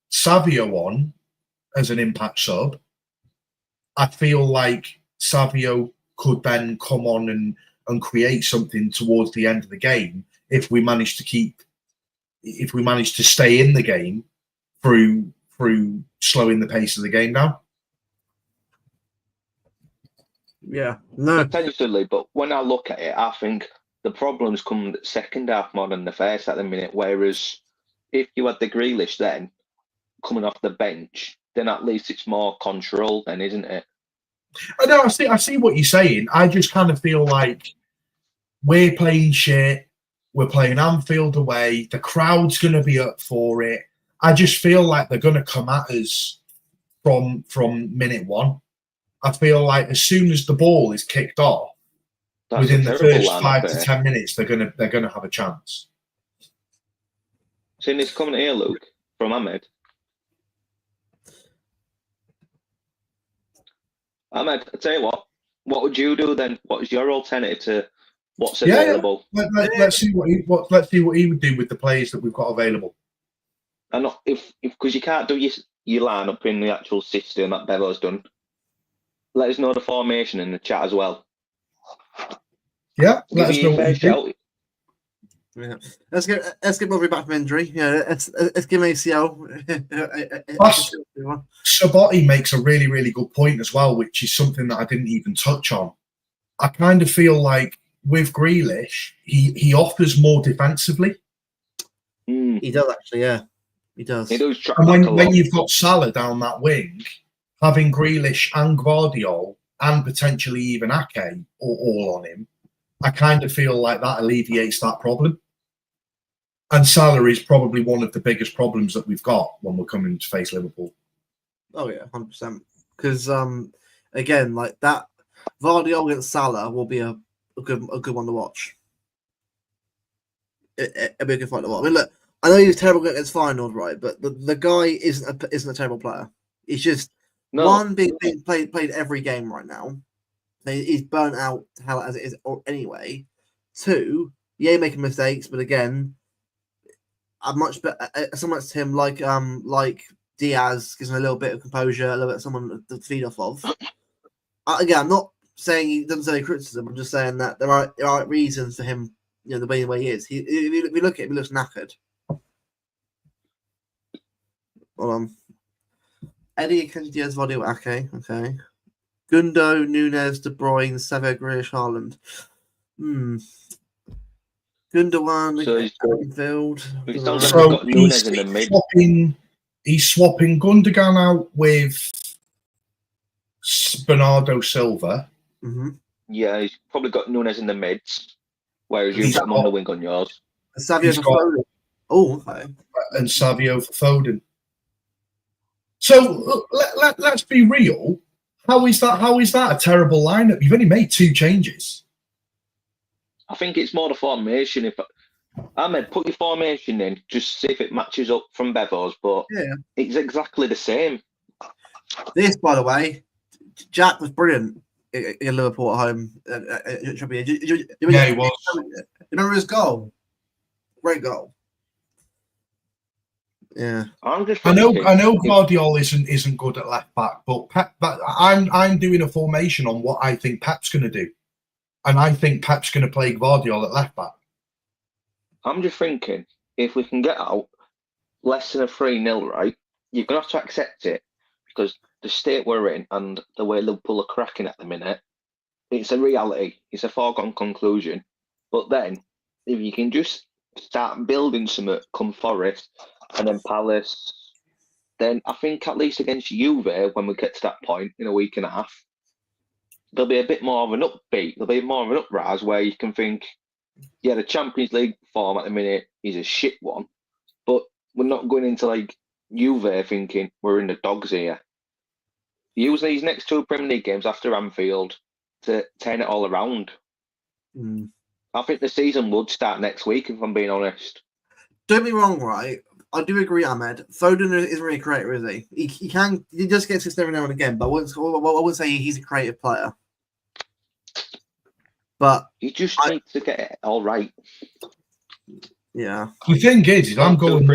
Savio on as an impact sub, I feel like Savio could then come on and create something towards the end of the game if we manage to stay in the game through slowing the pace of the game down. Yeah, no. Potentially, but when I look at it, I think the problems come in the second half more than the first at the minute. Whereas if you had the Grealish then coming off the bench, then at least it's more control, then, isn't it? I know. I see what you're saying. I just kind of feel like we're playing shit. We're playing Anfield away. The crowd's going to be up for it. I just feel like they're going to come at us from minute one. I feel like as soon as the ball is kicked off, within the first 5 to 10 minutes, they're gonna have a chance. Seeing this coming here, Luke, from Ahmed. Ahmed, I tell you what would you do then? What is your alternative to what's Yeah, available? let's see what he would do with the players that we've got available. And if because you can't do your lineup in the actual system that Bevo's done, let us know the formation in the chat as well. Yeah, Give me a fair shout. Yeah. Let's get Bobby back from injury. Yeah, let's give him ACL. Sabotti makes a really, really good point as well, which is something that I didn't even touch on. I kind of feel like with Grealish, he offers more defensively. He does actually, yeah. He does. He does. And when you've got Salah down that wing, having Grealish and Guardiola and potentially even Ake all on him, I kind of feel like that alleviates that problem. And Salah is probably one of the biggest problems that we've got when we're coming to face Liverpool. Oh yeah, 100%. Because again, like that, Guardiola against Salah will be a good one to watch. It'll be a good fight to watch. I mean, look, I know he's terrible against finals, right? But the guy isn't a terrible player. He's just one being played every game right now. He's burnt out to hell as it is anyway. Two, yeah, making mistakes, but again, I'm much better. Someone to him like Diaz gives him a little bit of composure, a little bit of someone to feed off of. Again, I'm not saying he doesn't say criticism. I'm just saying that there are reasons for him, the way he is. If you look at him, he looks knackered. Hold on. Eddie, Kenji Diaz, Vodio, okay. Gundo, Nunes, De Bruyne, Savio, Grealish, Haaland. Gundogan, Anfield. So Nunes in the mid. He's swapping Gundogan out with Bernardo Silva. Mm-hmm. Yeah, he's probably got Nunes in the mids, whereas you've got him on the wing on yours. Savio for Foden. Oh, okay. And Savio for Foden. So let's be real. How is that a terrible lineup? You've only made 2 changes. I think it's more the formation. If Ahmed, put your formation in, just see if it matches up from Bevo's, but it's exactly the same. This, by the way, Jack was brilliant in Liverpool at home. Yeah, he was. You remember his goal? Great goal. Yeah, I know Guardiola isn't good at left back, but I'm doing a formation on what I think Pep's going to do, and I think Pep's going to play Guardiola at left back. I'm just thinking if we can get out less than a 3-0, right? You're going to have to accept it because the state we're in and the way Liverpool are cracking at the minute, it's a reality. It's a foregone conclusion. But then, if you can just start building something, come Forest and then Palace, then I think at least against Juve, when we get to that point in a week and a half, there'll be a bit more of an upbeat. There'll be more of an uprise where you can think, yeah, the Champions League form at the minute is a shit one, but we're not going into like Juve thinking we're in the dogs here. Use these next 2 Premier League games after Anfield to turn it all around. I think the season would start next week, if I'm being honest. Don't be wrong, right? I do agree, Ahmed. Foden isn't really a creator, is he? He just gets this every now and again, but I wouldn't say he's a creative player. But you just need to get it all right. Yeah. The thing is I'm going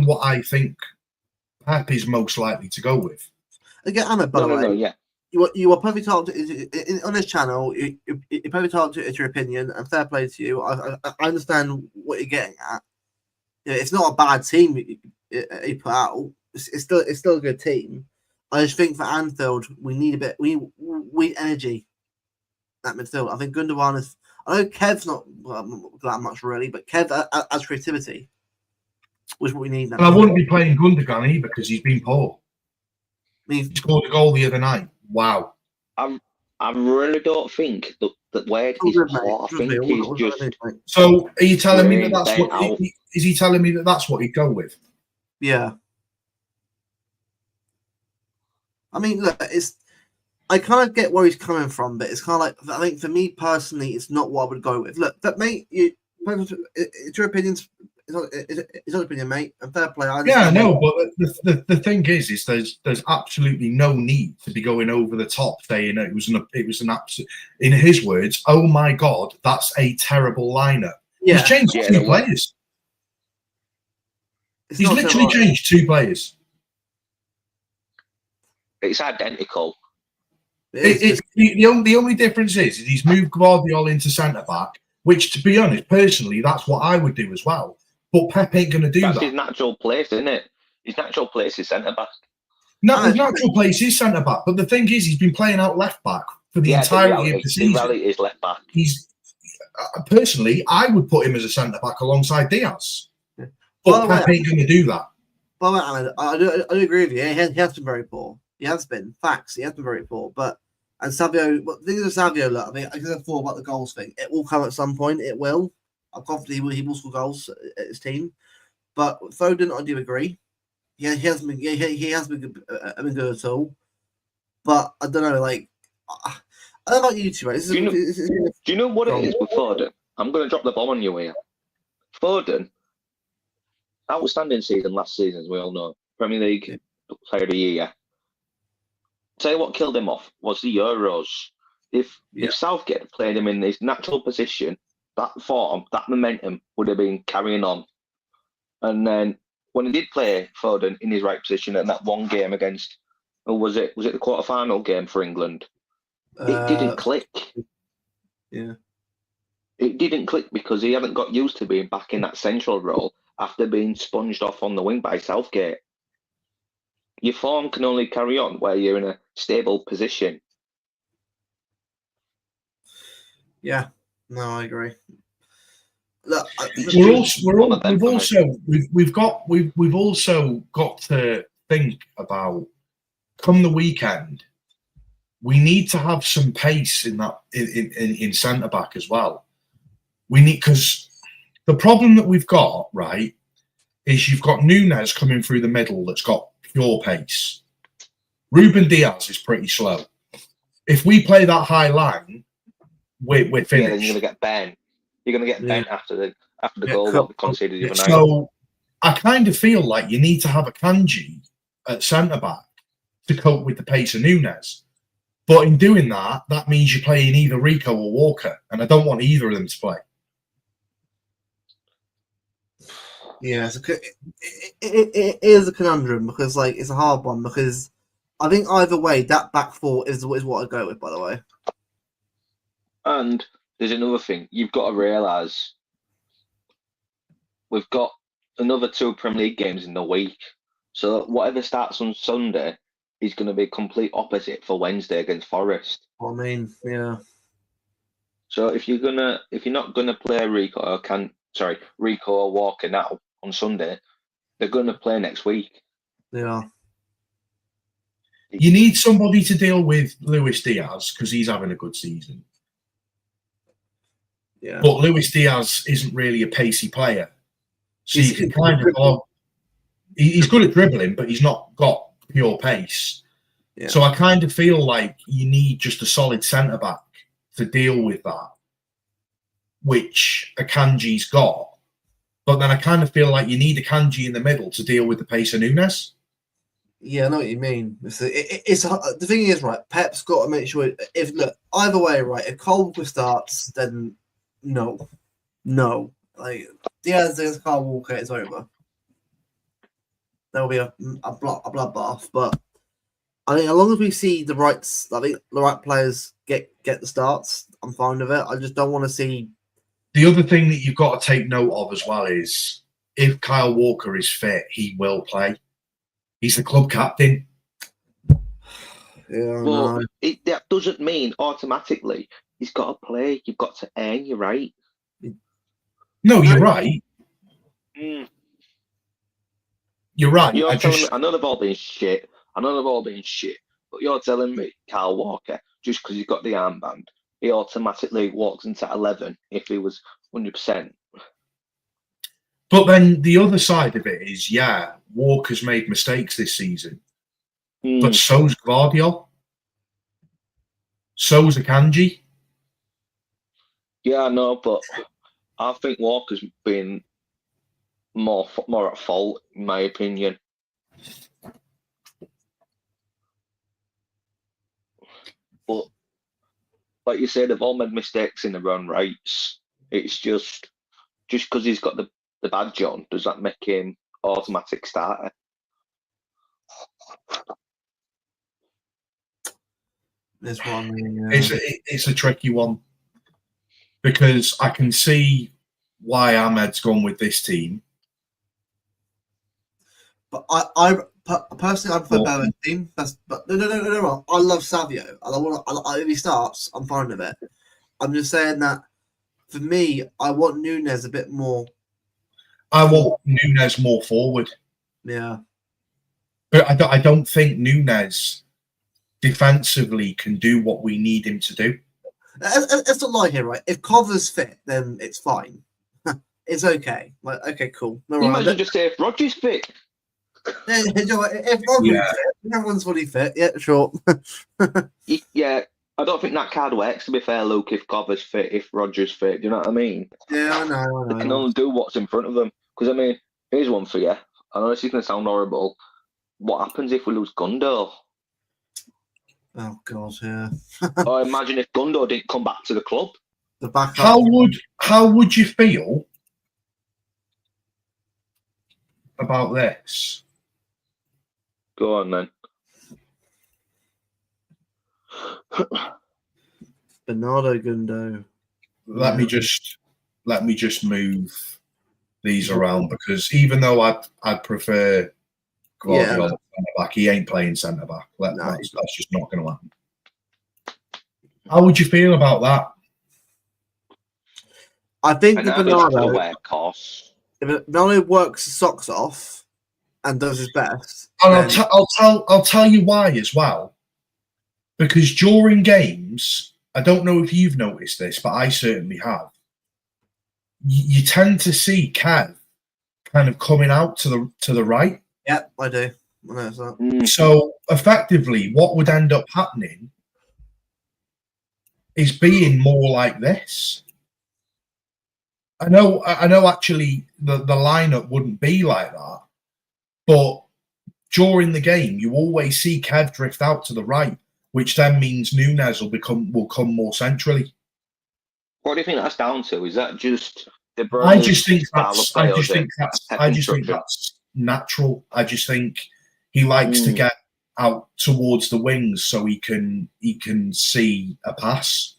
what I think Pep is most likely to go with. Again, Ahmed, by the way, yeah. You are perfectly entitled on this channel. You're perfectly entitled to your opinion, and fair play to you. I understand what you're getting at. It's not a bad team you put out. It's still a good team. I just think for Anfield, we need a bit. We need energy at midfield. I think Gundogan is. I know Kev's not that much really, but Kev has creativity, which is what we need. And I wouldn't be playing Gundogan either because he's been poor. He scored a goal the other night. Wow. I really don't think that where he's poor. I think he's just. So are you telling me that that's what? Is he telling me that that's what he'd go with? Yeah. I mean, look, I kind of get where he's coming from, but it's kind of like I think for me personally, it's not what I would go with. Look, but mate, it's your opinions. it's your opinion, mate. And fair play. Yeah, no, but the thing is there's absolutely no need to be going over the top saying it was an absolute. In his words, oh my god, that's a terrible lineup. Yeah. He's changed two players. He's literally changed two players. It's identical. The only difference is he's moved Guardiola into centre back, which, to be honest, personally, that's what I would do as well. But Pep ain't going to do that. That's his natural place, isn't it? His natural place is centre back. No, his natural place is centre back. But the thing is, he's been playing out left back for the entirety of the season. The reality is left back. He's personally, I would put him as a centre back alongside Diaz. But Pep ain't going to do that. By the way, Alan, I do agree with you. He has been very poor. He has been. Facts. He has been very poor. And Savio, the thing is Savio, look, I mean, I said before about the goals thing. It will come at some point. It will. I'm confident he will score goals at his team. But Foden, I do agree. He hasn't been. He hasn't been good at all. But I don't know. Like, I don't know about you two, right? Do you know what it is with Foden? I'm going to drop the bomb on you here. Foden, outstanding season last season, as we all know. Premier League Player of the Year. Tell you what killed him off was the Euros. If Southgate played him in his natural position, that form, that momentum would have been carrying on. And then when he did play Foden in his right position in that one game against, or was it the quarter-final game for England? It didn't click. Yeah. It didn't click because he hadn't got used to being back in that central role after being sponged off on the wing by Southgate. Your form can only carry on where you're in a stable position. Yeah, no, I agree. Look, we've also got to think about come the weekend. We need to have some pace in that in centre back as well. We need, because the problem that we've got, right, is you've got Núñez coming through the middle that's got pure pace. Ruben Diaz is pretty slow. If we play that high line, we're finished. Yeah, then you're going to get bent. You're going to get bent after the goal that we conceded the other night. So I kind of feel like you need to have a Kanji at centre back to cope with the pace of Núñez. But in doing that, that means you're playing either Rico or Walker, and I don't want either of them to play. Yeah, it is a conundrum because, like, it's a hard one because I think either way, that back four is what I go with, by the way. And there's another thing you've got to realise. We've got another 2 Premier League games in the week. So whatever starts on Sunday is going to be complete opposite for Wednesday against Forest. I mean, yeah. So if you're not gonna play Rico or Walker now on Sunday, they're gonna play next week. Yeah. You need somebody to deal with Luis Diaz because he's having a good season. Yeah. But Luis Diaz isn't really a pacey player. So you can kind of he's good at dribbling, but he's not got pure pace. Yeah. So I kind of feel like you need just a solid centre back to deal with that, which Akanji's got. But then I kind of feel like you need Akanji in the middle to deal with the pace of Núñez. Yeah, I know what you mean. It's the thing is, right, Pep's got to make sure, either way, right, if Cole Walker starts, then no. Like, Diaz against Kyle Walker is over. There will be a bloodbath, but I think as long as we see the right players get the starts, I'm fine with it. I just don't want to see. The other thing that you've got to take note of as well is if Kyle Walker is fit, he will play. He's the club captain. Yeah, well, that doesn't mean automatically he's got to play. You've got to earn your right. No, you're right. Mm. You're right. You're telling me, I know they've all been shit. But you're telling me Kyle Walker, just because he's got the armband, he automatically walks into 11 if he was 100%. But then the other side of it is, yeah, Walker's made mistakes this season. But so's Guardiola. So's Akanji. Yeah, I know, but I think Walker's been more at fault, in my opinion. But like you said, they've all made mistakes in their own rights. It's just because he's got the badge on, does that make him automatic starter? This one, it's a tricky one because I can see why Ahmed's gone with this team. But I personally, I prefer Bevo's team. But no. I love Savio. If he starts, I'm fine with it. I'm just saying that for me, I want Nunes a bit more. I want Nunes more forward. Yeah, but I don't think Nunes defensively can do what we need him to do. It's not like here, right? If Cover's fit, then it's fine. It's okay. Like, okay, cool. No, you might as well just say if Rodgers fit. If Rodgers fit, everyone's fully fit. Yeah, sure. Yeah, I don't think that card works, to be fair, Luke, if Cover's fit, if Rodgers fit. Do you know what I mean? Yeah, I know. They can only do what's in front of them. Because, I mean, here's one for you. I know this is going to sound horrible. What happens if we lose Gundo? Oh, God, yeah. Or imagine if Gundo didn't come back to the club. The backup. How would you feel about this? Go on, then. Bernardo Gundo. Let me just move these around because even though I'd prefer Guardiola centre back, he ain't playing centre back. That's just not going to happen. How would you feel about that? I think if Bernardo works his socks off and does his best, and I'll tell you why as well. Because during games, I don't know if you've noticed this, but I certainly have. You tend to see Kev kind of coming out to the right. Yep, I do. I notice that. So effectively, what would end up happening is being more like this. I know. Actually, the lineup wouldn't be like that, but during the game, you always see Kev drift out to the right, which then means Nunes will come more centrally. What do you think that's down to? Is that just the I just think that's natural. I just think he likes to get out towards the wings so he can see a pass.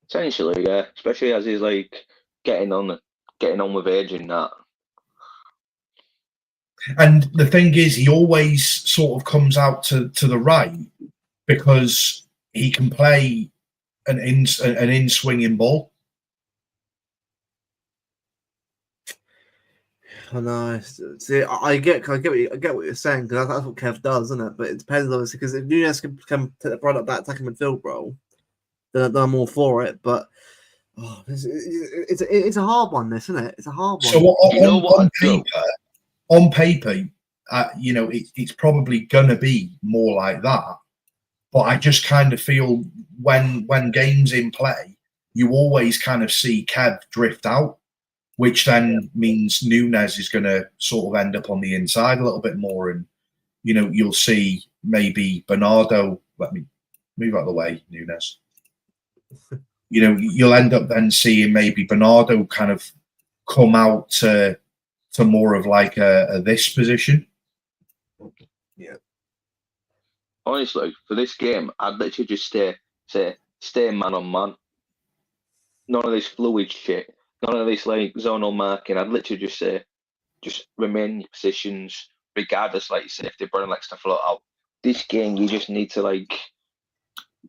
Essentially, yeah. Especially as he's like getting on with age and that. And the thing is, he always sort of comes out to the right because he can play an in swinging ball. I know. See, I get what you're saying because that's what Kev does, isn't it? But it depends, obviously, because if Nunes can take the product that attacking midfield role, then I'm all for it. But it's a hard one, this, isn't it? It's a hard one. So on paper, it's probably gonna be more like that. But I just kind of feel when games in play, you always kind of see Kev drift out, which then means Nunes is going to sort of end up on the inside a little bit more. And, you'll see maybe Bernardo, let me move out of the way, Nunes. You'll end up then seeing maybe Bernardo kind of come out to more of like a this position. Yeah. Honestly, for this game, I'd literally just stay man on man. None of this fluid shit. None of this like zonal marking. I'd literally just say, just remain in your positions, regardless, like you say, if De Bruyne likes to float out. This game, you just need to like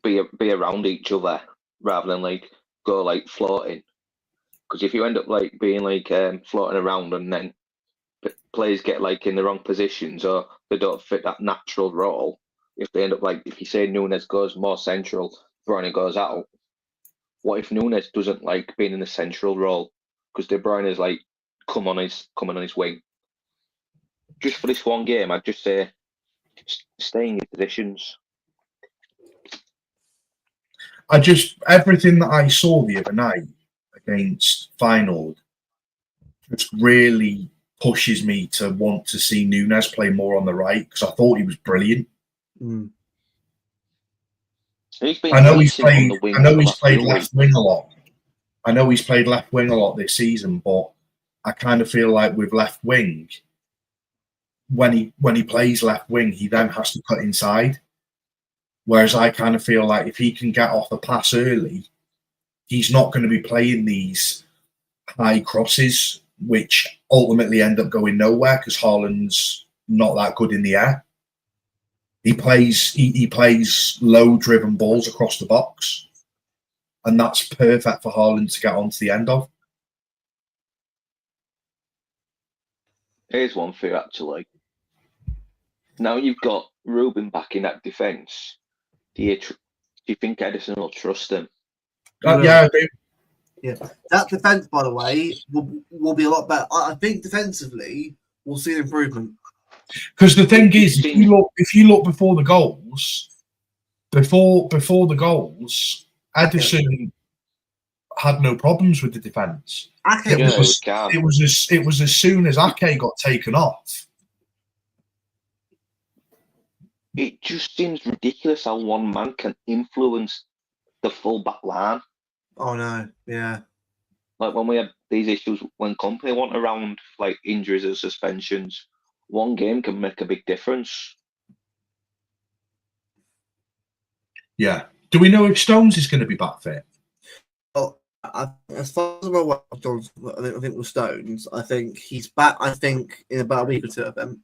be around each other rather than like go like floating. Because if you end up like being like floating around and then players get like in the wrong positions or they don't fit that natural role, if they end up like, if you say Nunes goes more central, Bruyne goes out, what if Nunes doesn't like being in the central role because De Bruyne is like coming on his wing? Just for this one game, I'd just say stay in your positions. Everything that I saw the other night against Feyenoord just really pushes me to want to see Nunes play more on the right because I thought he was brilliant. Mm. I know he's played left wing a lot. I know he's played left wing a lot this season, but I kind of feel like with left wing, when he plays left wing, he then has to cut inside. Whereas I kind of feel like if he can get off the pass early, he's not going to be playing these high crosses, which ultimately end up going nowhere because Haaland's not that good in the air. He plays low driven balls across the box, and that's perfect for Haaland to get onto the end of. Here's one for you, actually. Now you've got Ruben back in that defence. Do you think Edison will trust him? Yeah, I do. Yeah, that defence, by the way, will be a lot better. I think defensively, we'll see an improvement. Because the thing is, if you look before the goals, Edison had no problems with the defence. It was as soon as Ake got taken off. It just seems ridiculous how one man can influence the full back line. Oh no, yeah. Like when we had these issues when Company went around, like injuries or suspensions, one game can make a big difference. Yeah. Do we know if Stones is going to be back fit? Well, as far as I'm aware, I think with Stones, I think he's back. I think in about a week or two of them.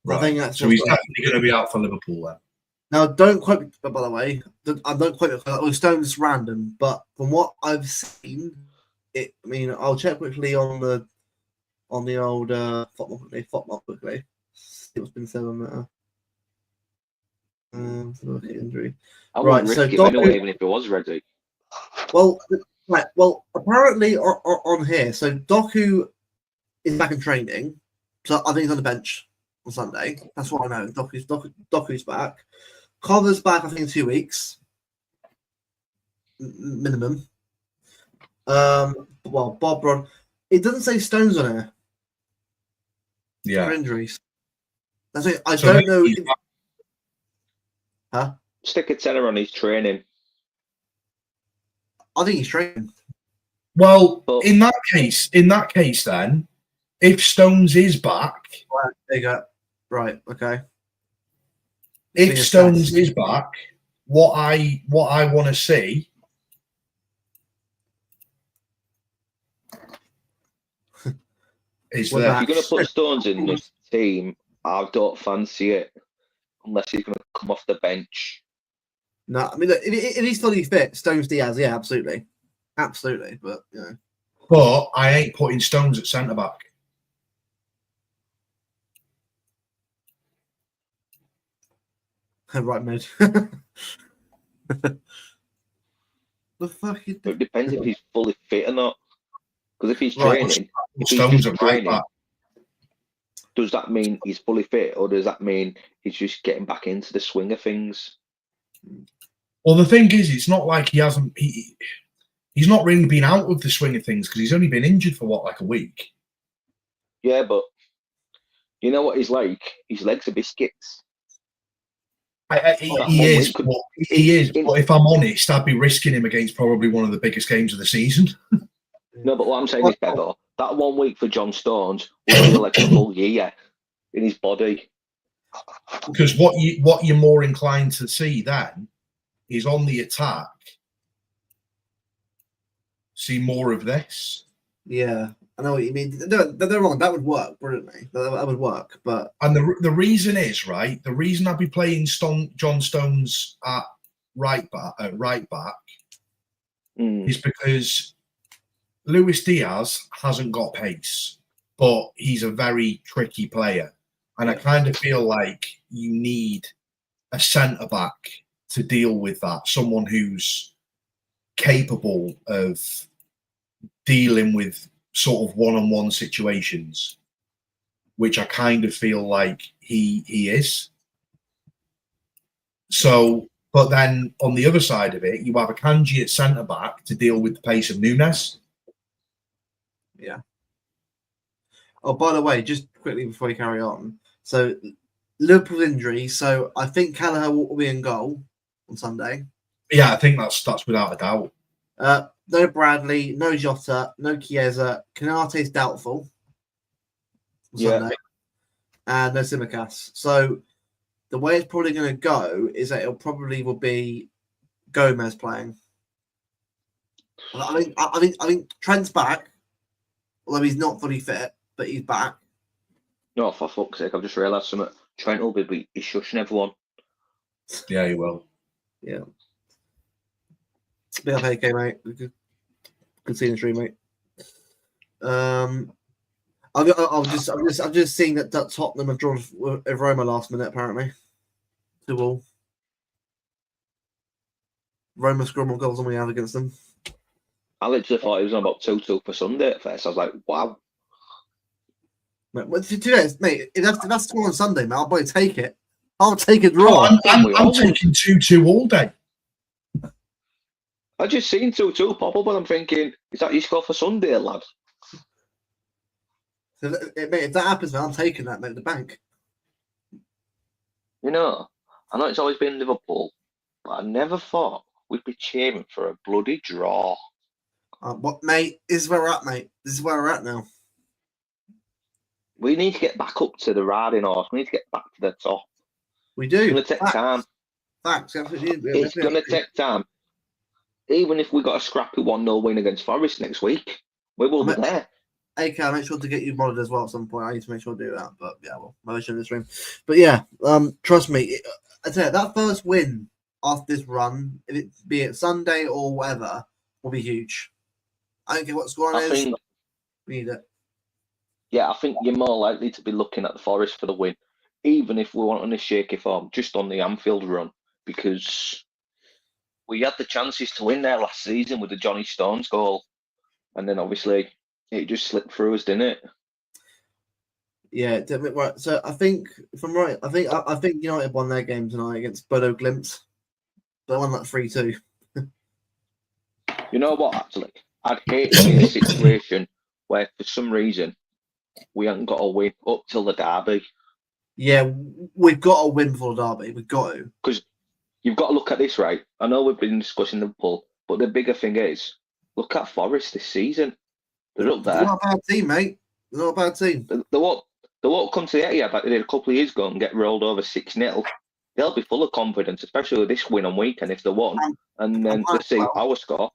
Right. I think that's so he's definitely going to be out for Liverpool then. Now, don't quote me, by the way. I don't quote me. Well, Stones random, but from what I've seen, I mean, I'll check quickly on the old FOTMOP quickly. See what's been said on that. Look at injury. I wouldn't risk it anyway, even if it was ready. Well, right. Well, apparently on here, so Doku is back in training. So I think he's on the bench on Sunday. That's what I know. Doku's back. Cover's back, I think, in 2 weeks. Minimum. Well, Bob Ron. It doesn't say Stones on here. Yeah. For injuries. That's it. I don't know. Huh? Stick a tenner on his training. I think he's training. Well, in that case, then, if Stones is back, right, there you go. Right, okay. If Stones is back, what I want to see is that if you're going to put Stones in this team, I don't fancy it unless he's going to come off the bench. No, I mean, look, if he's fully fit, Stones Diaz, yeah, absolutely, but you know. But I ain't putting Stones at centre back. Right mid. The fuck is It depends if he's fully fit or not. Because if he's training, does that mean he's fully fit, or does that mean he's just getting back into the swing of things? Well, the thing is, it's not like he's not really been out of the swing of things because he's only been injured for like a week. Yeah, but you know what he's like? His legs are biscuits. He is. But if I'm honest, I'd be risking him against probably one of the biggest games of the season. No, but what I'm saying is, Bevo, that 1 week for John Stones will feel like a full year in his body. Because what you're more inclined to see then is on the attack. See more of this. Yeah, I know what you mean. They're wrong. That would work brilliantly. That would work. But the reason is right. The reason I'd be playing John Stones at right back is because Luis Diaz hasn't got pace, but he's a very tricky player, and I kind of feel like you need a centre back to deal with that. Someone who's capable of dealing with sort of one-on-one situations, which I kind of feel like he is. So But then on the other side of it, you have a Kanji at centre back to deal with the pace of Nunes. Yeah. Oh, by the way, just quickly before we carry on, so Liverpool injury. So I think Callagher will be in goal on Sunday. Yeah, I think that's without a doubt. No Bradley, no Jota, no Chiesa. Canate's doubtful on Sunday, and no Simicas. So the way it's probably going to go is that it probably will be Gomez playing. I think Trent's back, although he's not fully fit, but he's back. No, for fuck's sake! I've just realised something. Trent will be he's shushing everyone. Yeah, he will. Yeah. Big up, AK, mate. Good seeing the stream, mate. I've just seen that Tottenham have drawn with Roma last minute, apparently. 2-2. Roma scored more goals than we have against them. I literally thought he was on about 2-2 for Sunday at first. I was like, wow. Mate, if that's score on Sunday, mate, I'll probably take it. I'll take a draw. I'm taking 2-2 all day. I just seen 2-2 pop up and I'm thinking, is that your score for Sunday, lad? So, mate, if that happens, man, I'm taking that, mate, the bank. You know, I know it's always been Liverpool, but I never thought we'd be cheering for a bloody draw. What, mate? This is where we're at, mate. This is where we're at now. We need to get back up to the riding horse. We need to get back to the top. We do. It's going to take time. Facts. It's going to take time. Even if we got a scrappy 1-0 win against Forest next week, we will be there. AK, I'll make sure to get you modded as well at some point. I need to make sure to do that. But yeah, well, maybe I should in this room. But yeah, trust me. I tell you, that first win after this run, be it Sunday or whatever, will be huge. I don't care what the score is. We need it. Yeah, I think you're more likely to be looking at the Forest for the win, even if we want on a shaky form, just on the Anfield run, because we had the chances to win there last season with the Johnny Stones goal, and then obviously it just slipped through us, didn't it? Yeah, right. So I think, if I'm right, I think United won their game tonight against Bodo Glimt. They won that 3-2. You know what? Actually, I'd hate to be in a situation where, for some reason, we haven't got a win up till the derby. Yeah, we've got to win for the derby. We've got to. Because you've got to look at this, right? I know we've been discussing Liverpool, but the bigger thing is, look at Forest this season. They're up there. They're not a bad team, mate. They're not a bad team. They won't come to the Etihad like they did a couple of years ago and get rolled over 6-0. They'll be full of confidence, especially with this win on weekend if they won. And then let's see our score.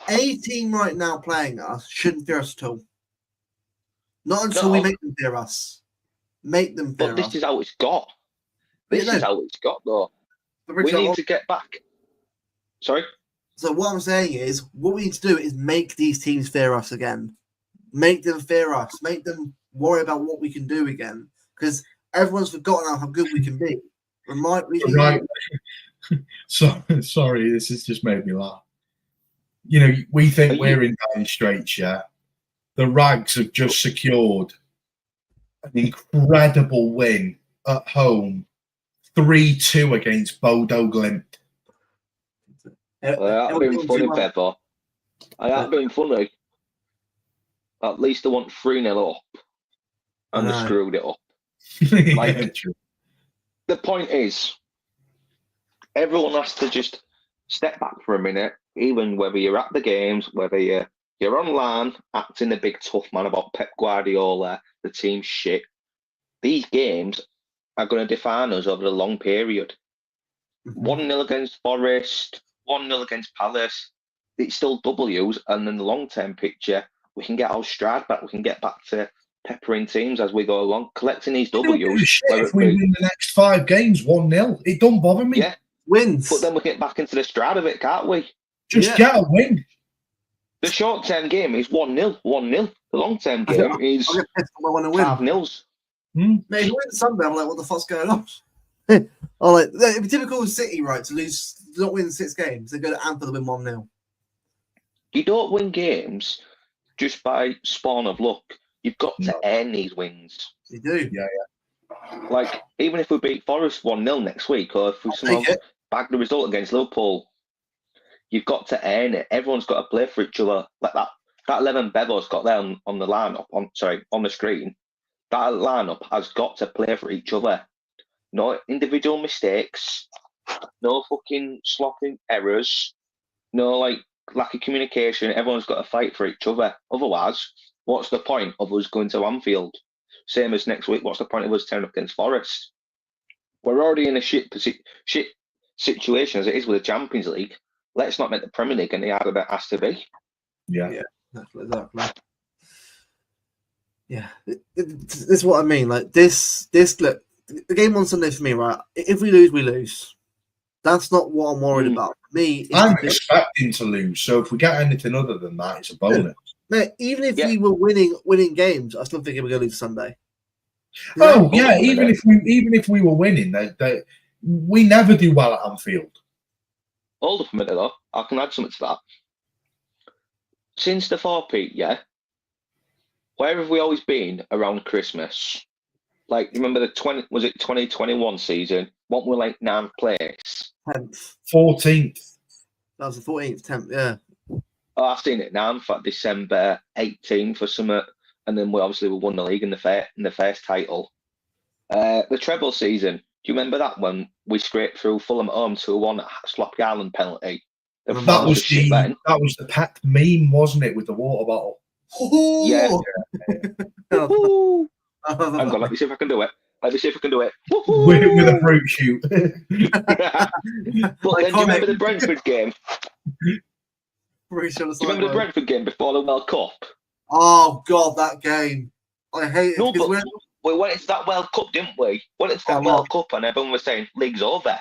A team right now playing us shouldn't fear us at all. Not until we make them fear us. Make them fear us. But this is how it's got. This is how it's got, though. We need to get back. Sorry? So what I'm saying is, what we need to do is make these teams fear us again. Make them fear us. Make them worry about what we can do again. Because everyone's forgotten how good we can be. Right. Sorry, this has just made me laugh. You know, we think we're in dire straits, yeah? The Rags have just secured an incredible win at home, 3-2 against Bodo Glimt. I've been funny, Bevo. I have been funny. At least they want 3-0 up, and they screwed it up. Like, the point is, everyone has to just step back for a minute, even whether you're at the games, whether you're online acting a big tough man about Pep Guardiola, the team's shit. These games are going to define us over a long period. 1-0 against Forest, 1-0 against Palace. It's still W's, and in the long-term picture, we can get our stride back. We can get back to peppering teams as we go along, collecting these W's. If we win the next 5 games 1-0, it don't bother me. Yeah, wins. But then we get back into the stride of it, can't we? Just get a win. The short-term game is 1-0, 1-0. The long-term game is 5-0s. Mate, if we win Sunday, I'm like, what the fuck's going on? I'm like, it'd be typical of City, right, to not win 6 games. They go to Anfield and win 1-0. You don't win games just by spawn of luck. You've got to earn these wins. You do. Yeah. Like, even if we beat Forest 1-0 next week, or if we somehow bag the result against Liverpool. You've got to earn it. Everyone's got to play for each other. Like that 11 Bevo's got there on the lineup, on the screen. That lineup has got to play for each other. No individual mistakes, no fucking sloppy errors, no lack of communication. Everyone's got to fight for each other. Otherwise, what's the point of us going to Anfield? Same as next week. What's the point of us turning up against Forest? We're already in a shit situation as it is with the Champions League. Let's not make the Premier League any harder than it has to be. Yeah, exactly. Yeah, this is what I mean. Like this. Look, the game on Sunday for me, right? If we lose, we lose. That's not what I'm worried about. For me, I'm expecting to lose. So if we get anything other than that, it's a bonus. Mate, even if we were winning games, I still think we're going to lose Sunday. Even if we were winning, we never do well at Anfield. Hold up a minute though. I can add something to that. Since the 4P, where have we always been around Christmas? Like, remember the 2021 season? What were like 9th place? 10th. 14th. That was the 14th, 10th, yeah. Oh, I've seen it now. In fact, December 18th for summer, and then we won the league in the first title. The treble season. Do you remember that when we scraped through Fulham at home 2-1 Sloppy Island penalty? That was the pet meme, wasn't it, with the water bottle? Yeah. Hang on, let me see if I can do it. With a fruit shoot. But then, do you remember the Brentford game? Do you remember the Brentford game before the World Cup? Oh God, that game! I hate it. No, but we went into that World Cup, didn't we? Went into that World Cup, and everyone was saying league's over.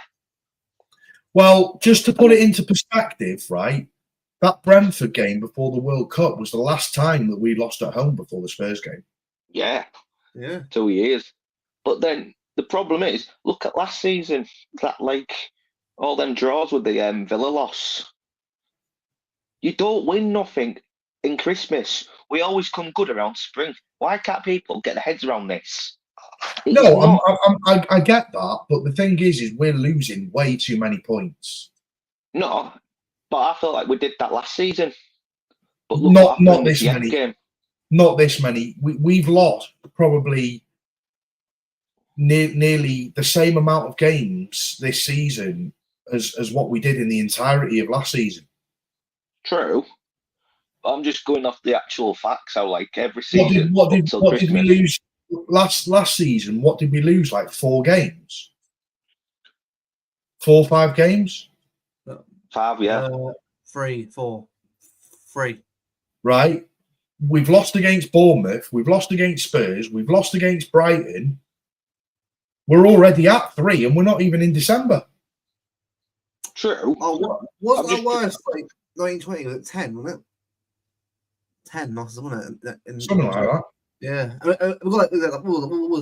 Well, just to put it into perspective, right? That Brentford game before the World Cup was the last time that we lost at home before the Spurs game. Yeah. 2 years. But then the problem is, look at last season. That all them draws with the Villa loss. You don't win nothing in Christmas. We always come good around spring. Why can't people get their heads around this? I get that, but the thing is we're losing way too many points. No, but I felt like we did that last season. But look, not this many. Game. Not this many. We've lost probably nearly the same amount of games this season as what we did in the entirety of last season. True. I'm just going off the actual facts. How every season. What did we lose last season? What did we lose? 4 games, 4 or 5 games. 5, yeah. 3, 4, 3. Right. We've lost against Bournemouth. We've lost against Spurs. We've lost against Brighton. We're already at 3, and we're not even in December. True. Oh, wasn't the worst 1920? Was it 10? Wasn't it? 10 losses, wasn't it? Something like that. Yeah. We got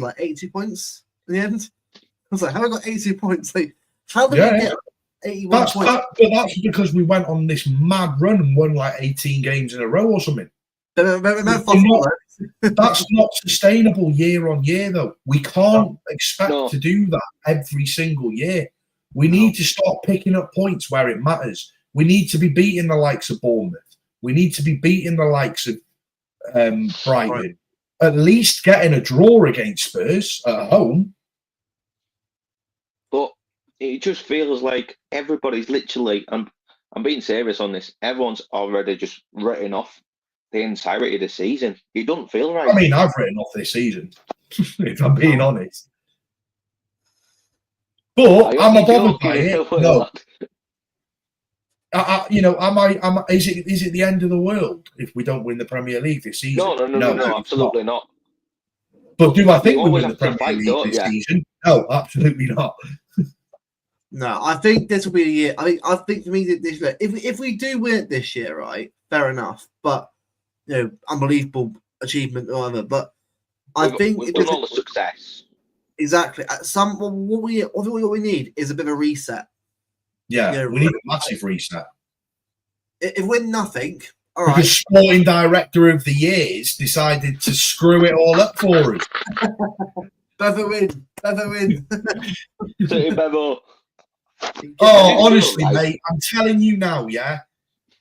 like 82 points in the end. I was like, how have I got 82 points? How did we get 81 points? But that's because we went on this mad run and won 18 games in a row or something. That's not sustainable year on year, though. We can't expect to do that every single year. We need to start picking up points where it matters. We need to be beating the likes of Bournemouth. We need to be beating the likes of Brighton. Right. At least getting a draw against Spurs at home. But it just feels like everybody's literally, I'm being serious on this, everyone's already just written off the entirety of the season. It doesn't feel right. I mean, I've written off this season, if I'm being honest. But am I bothered by it? No. Is it the end of the world if we don't win the Premier League this season? No, absolutely not. But do I think we win the Premier League this season? No, absolutely not. No, I think this will be a year. I think for me this year, if we do win it this year, right? Fair enough. But unbelievable achievement or whatever. But I think we've done all the success. Exactly. What we need is a bit of a reset. Yeah, we need a massive reset. If we're nothing, all right. Because sporting director of the years decided to screw it all up for us. Bevo win. City Bevo. Oh, honestly, mate, I'm telling you now, yeah.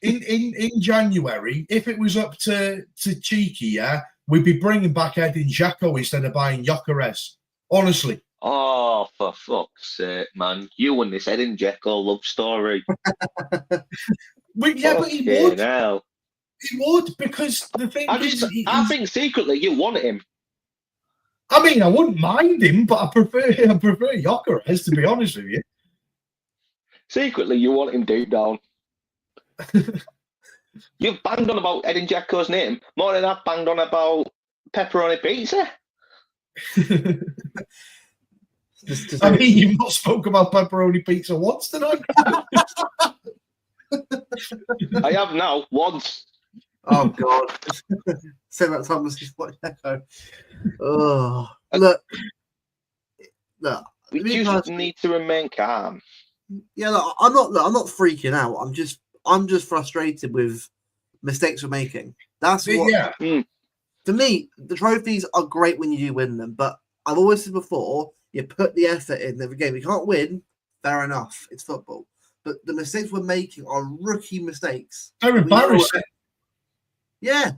In January, if it was up to Cheeky, yeah, we'd be bringing back Edin Dzeko instead of buying Gyökeres. Honestly. Oh, for fuck's sake, man! You and this Edin Dzeko love story. But he would. Hell. He would, because the thing I think secretly you want him. I mean, I wouldn't mind him, but I prefer Gyökeres, to be honest with you. Secretly, you want him deep down. You've banged on about Edin Dzeko's name more than I've banged on about pepperoni pizza. I mean, you've not spoken about pepperoni pizza once tonight. I have now, once. Oh, God. Say that time was just watching Echo. Oh, look. We just need to remain calm. Yeah, look, I'm not freaking out. I'm just frustrated with mistakes we're making. That's what. Yeah. To me, the trophies are great when you do win them, but I've always said before, you put the effort in every game. You can't win, fair enough. It's football. But the mistakes we're making are rookie mistakes. They're embarrassing. Yeah.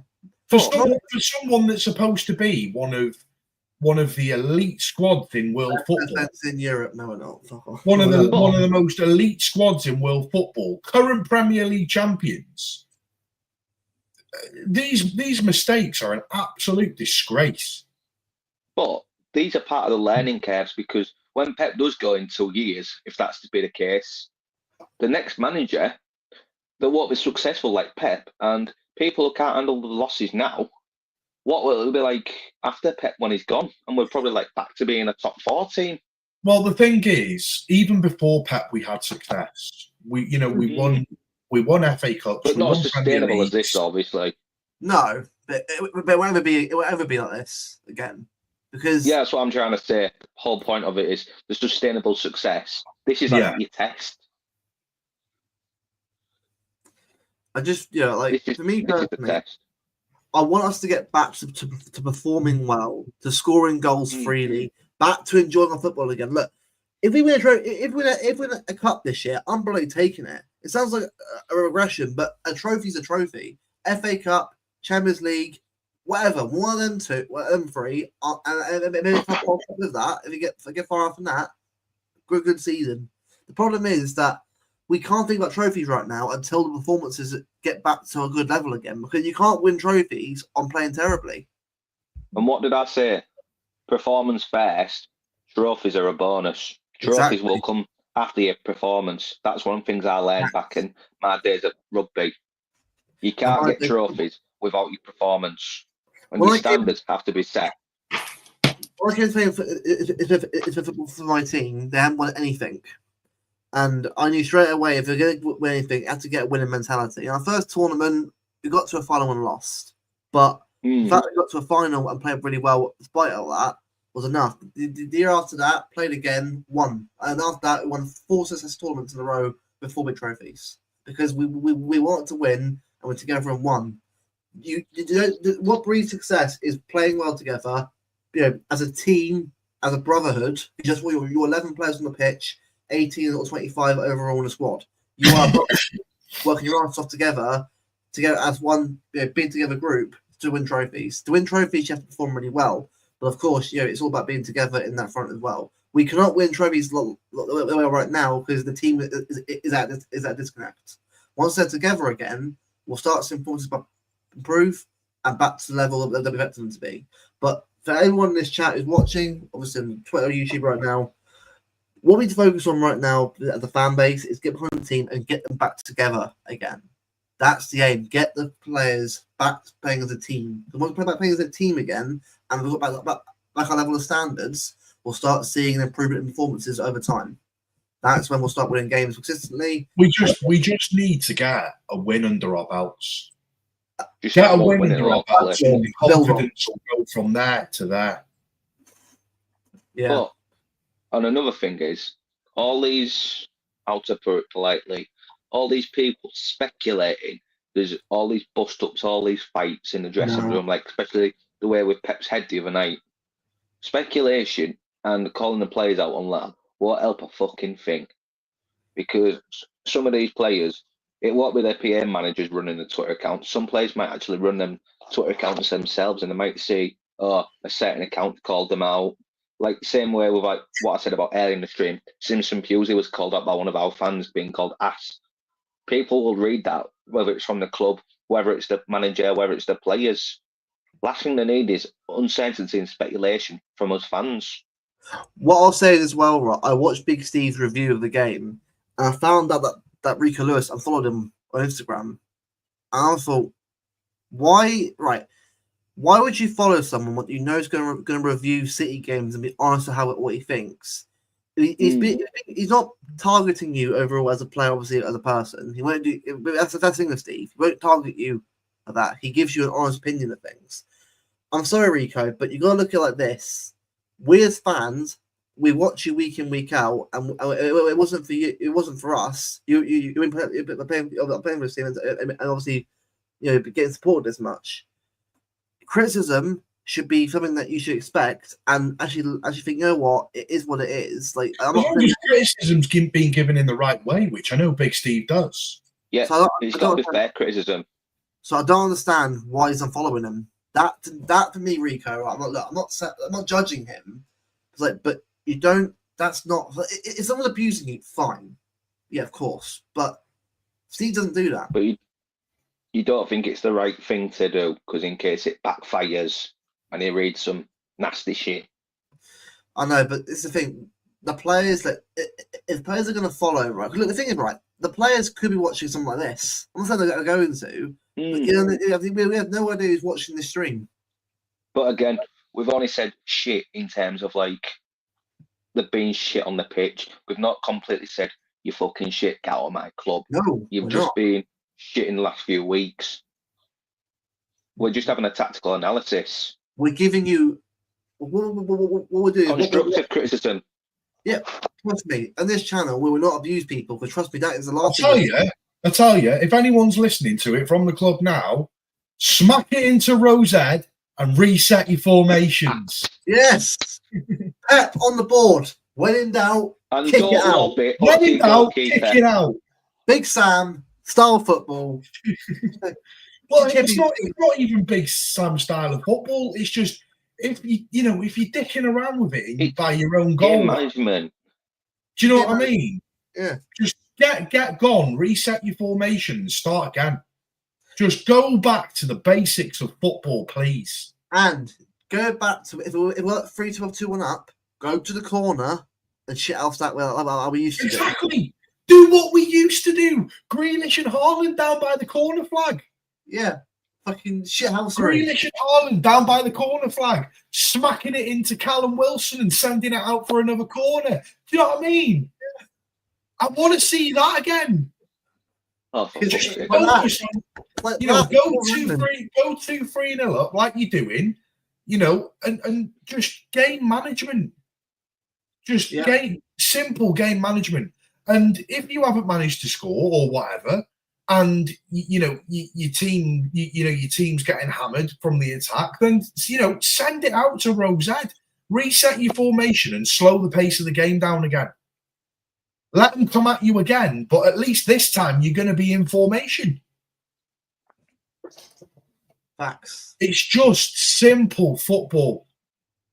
For someone that's supposed to be one of the elite squads in world football. In Europe, no, we're not. One of the most elite squads in world football, current Premier League champions. These mistakes are an absolute disgrace. But these are part of the learning curves, because when Pep does go in 2 years, if that's to be the case, the next manager, they won't be successful like Pep, and people who can't handle the losses now, what will it be like after Pep when he's gone? And we're probably like back to being a top 4 team. Well, the thing is, even before Pep, we had success. We won FA Cups, but not as sustainable as this, obviously. No, but it won't ever be like this again. Because that's what I'm trying to say. The whole point of it is the sustainable success. This is like your test. I just, for me personally, I want us to get back to performing well, to scoring goals freely, back to enjoying our football again. Look, if we win a cup this year, I'm bloody taking it. It sounds like a regression, but a trophy's a trophy. FA Cup, Champions League, whatever, one of them two, one of them three, and maybe if I with that, if I get far off from that, good season. The problem is that we can't think about trophies right now until the performances get back to a good level again, because you can't win trophies on playing terribly. And what did I say? Performance first, trophies are a bonus. Trophies will come after your performance. That's one of the things I learned back in my days at rugby. You can't get trophies without your performance. And your standards have to be set. What I can say for my team, they haven't won anything. And I knew straight away if they're going to win anything, you have to get a winning mentality. In our first tournament, we got to a final and lost. But the fact that we got to a final and played really well despite all that was enough. The year after that, played again, won. And after that, we won 4 successful tournaments in a row with 4 big trophies. Because we wanted to win, and we're together and won. What breeds success is playing well together, as a team, as a brotherhood. You're 11 players on the pitch, 18 or 25 overall in the squad. You are working your arms off together as one being together group to win trophies. To win trophies, you have to perform really well. But of course, it's all about being together in that front as well. We cannot win trophies right now because the team is at disconnect. Once they're together again, we'll start seeing performances improve and back to the level that we expect them to be. But for everyone in this chat who's watching, obviously on Twitter or YouTube right now, what we need to focus on right now as a fan base is get behind the team and get them back together again. That's the aim. Get the players back playing as a team. Because once we play back playing as a team again, and we've got back our level of standards, we'll start seeing an improvement in performances over time. That's when we'll start winning games consistently. We just need to get a win under our belts. Just get a win under our belts, and confidence will go from there to there. Yeah. But, and another thing is, all these, how to put it politely, all these people speculating, there's all these bust-ups, all these fights in the dressing room, like especially the way with Pep's head the other night. Speculation and calling the players out on that won't help a fucking thing. because some of these players, it won't be their PM managers running the Twitter accounts. Some players might actually run them Twitter accounts themselves, and they might see, a certain account called them out. Like same way with like what I said about earlier in the stream, Simpson Pusey was called out by one of our fans being called ass. People will read that, whether it's from the club, whether it's the manager, whether it's the players. Last thing they need is uncertainty and speculation from us fans. What I'll say as well, right, I watched Big Steve's review of the game, and I found out that Rico Lewis, I followed him on Instagram, and I thought, why would you follow someone what you know is going to review City games and be honest with what he thinks? He's not targeting you overall as a player, obviously as a person. He won't do. That's the thing with Steve. He won't target you for that. He gives you an honest opinion of things. I'm sorry, Rico, but you got to look at it like this. We as fans, we watch you week in, week out, and it wasn't for you. It wasn't for us. You're playing for this team, and obviously, getting supported as much. Criticism should be something that you should expect, and actually think, what, it is what it is. Like, as long as criticism's being given in the right way, which I know Big Steve does. Yeah, so it's got to be fair criticism. So I don't understand why he's unfollowing him. That for me, Rico. I'm not judging him. It's like, but you don't. That's not. If someone's abusing you, fine. Yeah, of course. But Steve doesn't do that. But you don't think it's the right thing to do, because in case it backfires and he reads some nasty shit. I know, but it's the thing. The players if players are going to follow, right? Look, the thing is, right. The players could be watching something like this. I'm not saying they're going to. But, we have no idea who's watching this stream. But again, we've only said shit in terms of like the being shit on the pitch. We've not completely said you fucking shit, get out of my club. No, you've just been shit in the last few weeks. We're just having a tactical analysis. We're giving you what we're doing. Constructive criticism. Yeah, trust me. On this channel, we will not abuse people, because trust me, that is the last I tell you, if anyone's listening to it from the club now, smack it into Rosette and reset your formations. Yes. Pep on the board. When in doubt, and kick it out. When in doubt, kick it out. Big Sam, style football. Well, it's not even Big Sam style of football. It's just if you're dicking around with it by your own goal. Game management. Do you know what I mean? Yeah. Just get gone, reset your formations, start again. Just go back to the basics of football, please. And go back to if we're 3-2 2-1 up, go to the corner and shit else that way like we used to do. Exactly. Do what we used to do. Grealish and Haaland down by the corner flag. Yeah. Fucking shit house. Grealish and Haaland down by the corner flag, smacking it into Callum Wilson and sending it out for another corner. Do you know what I mean? I want to see that again. Oh, just focus on, go 2-3-0 up like you're doing, and just game management. Just simple game management. And if you haven't managed to score or whatever, and your team's getting hammered from the attack, then send it out to Rosette, reset your formation, and slow the pace of the game down again. Let them come at you again, but at least this time you're going to be in formation. Facts. It's just simple football.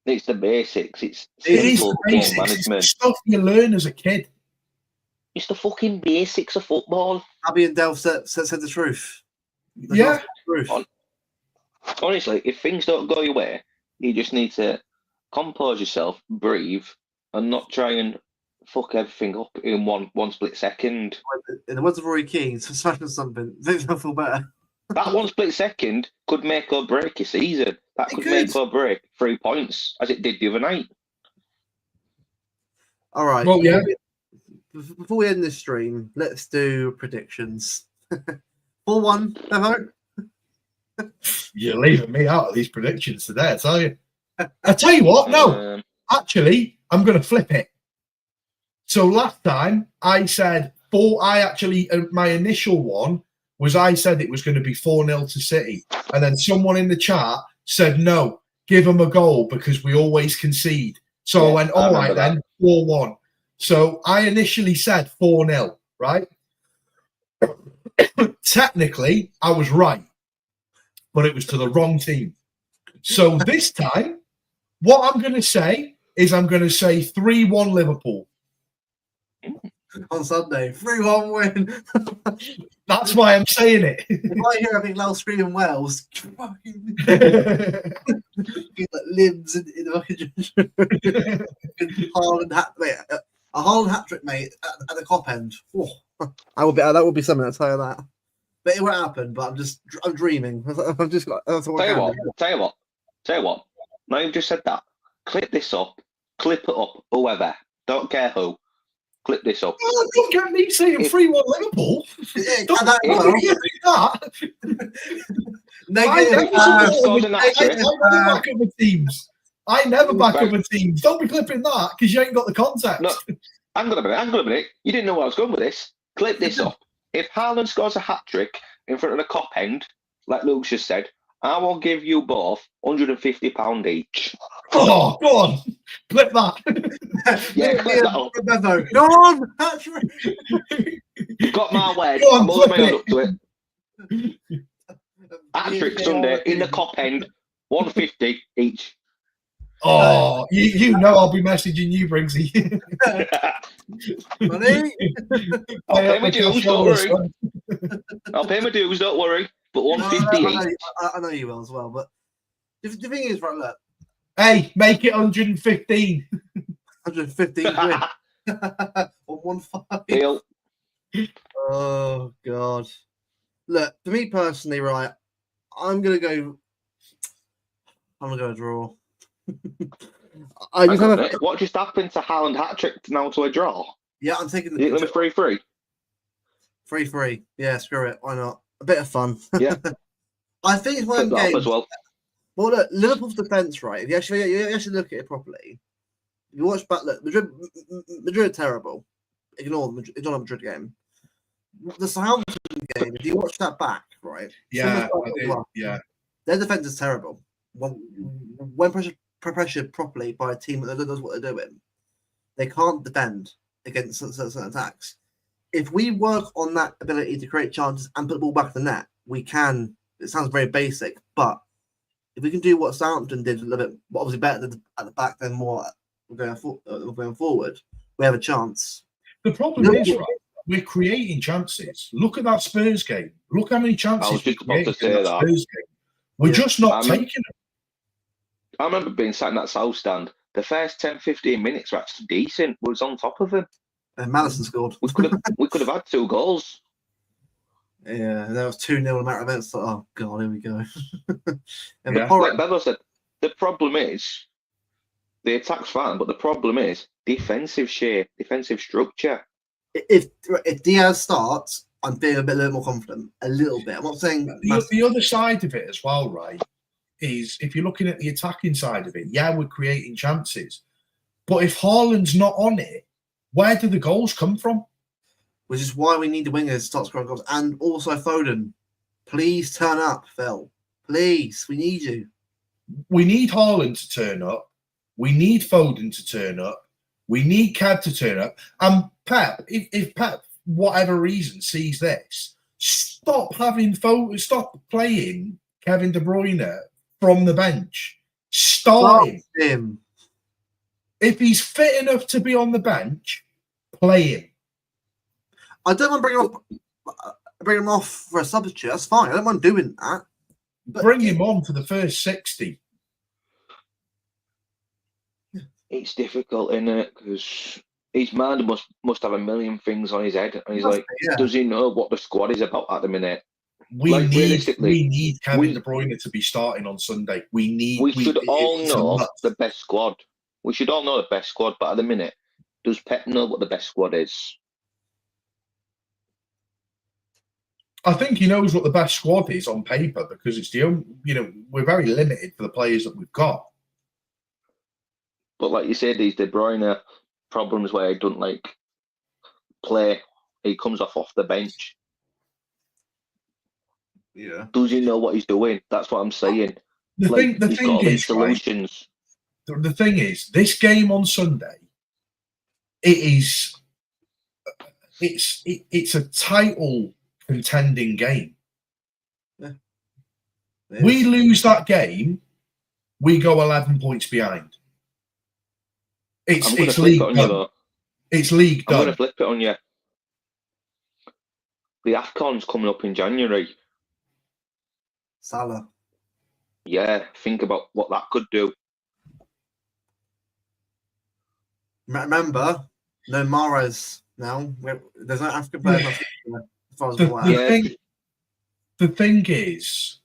It's the basics. It's simple game management. It's stuff you learn as a kid. It's the fucking basics of football. Abby and Delph said the truth. The truth. Honestly, if things don't go your way, you just need to compose yourself, breathe, and not try and fuck everything up in one split second. In the words of Rory Keane, smashing something, they'll feel better. That 1 split second could make or break your season. That could make or break 3 points, as it did the other night. All right. Well, yeah. Before we end this stream, let's do predictions. 4-1, Bevo. You're leaving me out of these predictions today, I tell you. I tell you what, no. Actually, I'm going to flip it. So last time I said my initial one was I said it was going to be 4-0 to City. And then someone in the chat said, no, give them a goal because we always concede. So I went, all right then, 4-1. So I initially said 4-0, right? Technically, I was right, but it was to the wrong team. So this time, what I'm going to say is I'm going to say 3-1 Liverpool. On Sunday, 3-1 win. That's why I'm saying it. If I hear everything loud screaming Wales, fucking limbs in the fucking Haaland hat, mate. A Haaland hat trick, mate, at the cop end. Oh, that would be something. I'll tell you that. But it won't happen. But I'm dreaming. I'm just like, that's what Tell you what. Now you've just said that. Clip this up. Clip it up. Whoever. Don't care who. Clip this up. Oh, don't get me saying 3-1 Liverpool. Don't that. I never back other teams. I never back other teams. Don't be clipping that because you ain't got the context. No, hang on a minute. You didn't know where I was going with this. Clip this up. If Haaland scores a hat-trick in front of the cop end, like Luke's just said, I will give you both £150 each. Oh, go on. Clip that. Yeah, clip that up. Bevo. Go on. You've got my word. Go on, I'm holding my clip hand up to it. Hat-trick Sunday in the cop end, 150 each. Oh, you know I'll be messaging you, Brigzy. Money? I'll pay my dues, don't worry. I'll pay my dues, don't worry. But 150 each. I know you will as well, but the thing is, right, look. Hey, make it 115. 115 win. On 1-5. Deal. Oh, God. Look, for me personally, right, I'm going to draw. What just happened to Haaland hat-trick now to a draw? Yeah, I'm taking the 3-3. 3-3. Yeah, screw it. Why not? A bit of fun. Yeah. I think it's one of games. As well. Well, look, Liverpool's defence, right? If you actually look at it properly, if you watch back, look, Madrid are terrible. Ignore the Madrid game. The Southampton game, if you watch that back, right? Yeah, I did. Yeah. Their defence is terrible. When pressured properly by a team that knows what they're doing, they can't defend against certain attacks. If we work on that ability to create chances and put the ball back in the net, we can. It sounds very basic, but if we can do what Southampton did a little bit, obviously better at the back than more going forward, we have a chance. The problem is, right, we're creating chances. Look at that Spurs game. Look how many chances I was just about to say that. Spurs game. We're just not taking them. I remember being sat in that South stand. The first 10-15 minutes were actually decent. We was on top of them. And Madison scored. We could have had 2 goals. Yeah, and there was 2-0 in a matter of minutes. Oh God, here we go. Like Bevo said, the problem is the attack's fine, but the problem is defensive shape, defensive structure. If Diaz starts, I'm feeling a little more confident. A little bit. I'm not saying the other side of it as well, right? Is if you're looking at the attacking side of it, yeah, we're creating chances, but if Haaland's not on it, where do the goals come from? Which is why we need the wingers to start scoring goals. And also Foden. Please turn up, Phil. Please. We need you. We need Haaland to turn up. We need Foden to turn up. We need Kev to turn up. And Pep, if Pep, whatever reason, sees this, stop stop playing Kevin De Bruyne from the bench. Start him. If he's fit enough to be on the bench, play him. I don't want to bring him off for a substitute. That's fine. I don't mind doing that. But bring him on for the first 60. It's difficult, isn't it? Because his mind must have a million things on his head, and he's like, does he know what the squad is about at the minute? We need Kevin De Bruyne to be starting on Sunday. We should all know the best squad. We should all know the best squad, but at the minute, does Pep know what the best squad is? I think he knows what the best squad is on paper because it's the only, we're very limited for the players that we've got. But like you said, these De Bruyne problems where he doesn't play, he comes off the bench. Yeah. Does he know what he's doing? That's what I'm saying. The thing is, this game on Sunday, it's a title contending game. Yeah. We lose that game, we go 11 points behind. It's league done. It's league done. I'm going to flip it on you. The AFCON's coming up in January. Salah. Yeah, think about what that could do. Remember, no Mahrez now. There's no African players left, as far as I'm aware. The thing is,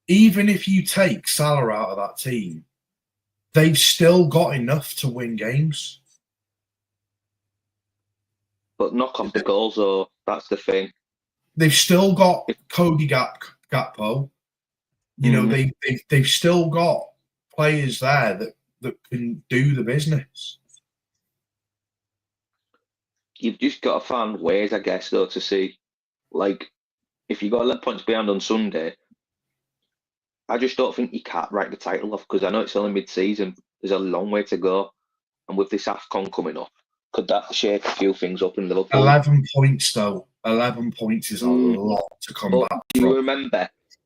even if you take Salah out of that team, they've still got enough to win games. But knock off the goals, though. That's the thing. They've still got Cody Gakpo. You know, they've still got players there that can do the business. You've just got to find ways, I guess, though, to see. Like, if you got 11 points behind on Sunday, I just don't think you can't write the title off, because I know it's only mid-season. There's a long way to go. And with this AFCON coming up, could that shake a few things up in Liverpool? 11 points, though. 11 points is a lot to come back do from.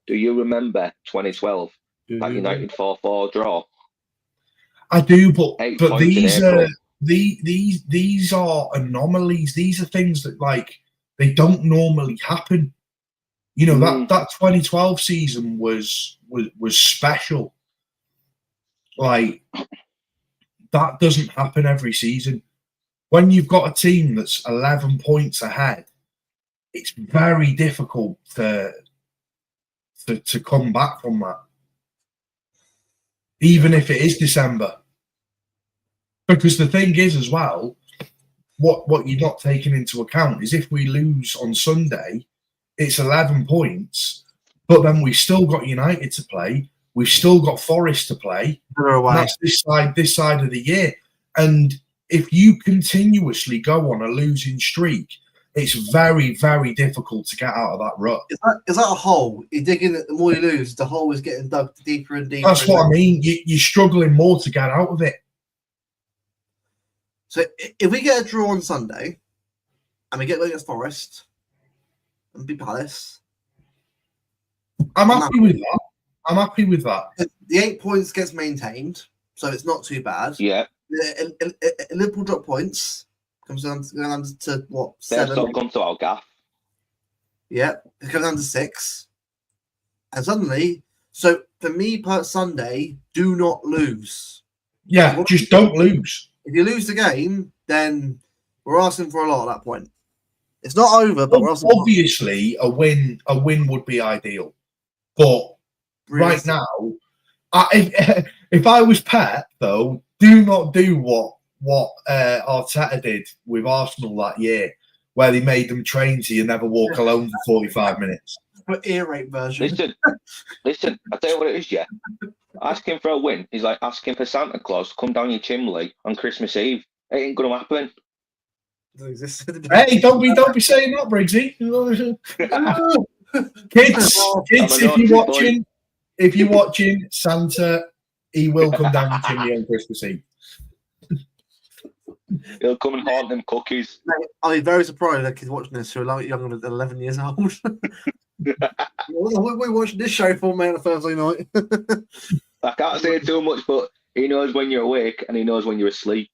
Do you remember 2012? That United 4-4 draw? I do, but these are anomalies. These are things that, like, they don't normally happen. You know, that 2012 season was special. Like, that doesn't happen every season. When you've got a team that's 11 points ahead, it's very difficult to come back from that, even if it is December. Because the thing is, as well, what you're not taking into account is if we lose on Sunday, it's 11 points, but then we've still got United to play, we've still got Forest to play. That's this side of the year, and if you continuously go on a losing streak, it's very, very difficult to get out of that rut. Is that a hole? You dig in it, the more you lose, the hole is getting dug deeper and deeper. That's what I mean. You're struggling more to get out of it. So if we get a draw on Sunday, and we get against Forest and beat Palace, I'm happy with that. I'm happy with that. The 8 points gets maintained, so it's not too bad. Yeah. Liverpool drop points. Comes down to what? They've 7. still come to our gaff. Yeah, it comes down to 6. And suddenly, so for me per Sunday, do not lose. Yeah, just don't lose. If you lose the game, then we're asking for a lot at that point. It's not over, but we're asking obviously a win would be ideal. But right now, if I was Pep, though, do not do what Arteta did with Arsenal that year, where they made them train so you never walk alone for 45 minutes. But ear rape version. Listen, I'll tell you what it is, yeah. Asking for a win is like asking for Santa Claus to come down your chimney on Christmas Eve. It ain't gonna happen. Hey, don't be saying that, Brigzy. kids, if you're watching Santa, he will come down your chimney on Christmas Eve. He'll come and haunt them cookies. I'll be very surprised that kids watching this who are like younger than 11 years old. What are we watching this show for, mate, on a Thursday night? I can't say too much, but he knows when you're awake and he knows when you're asleep.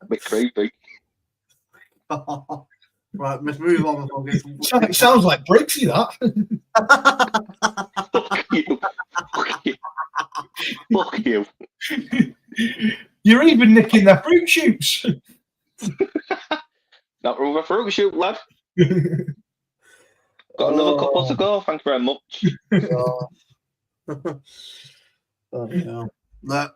A bit creepy. Right, let's move on. It sounds like Brigzy, that. Fuck you. Fuck you. Fuck you. You're even nicking their fruit shoots. Not with a fruit shoot, lad. Got another couple to go. Thank you very much. Look,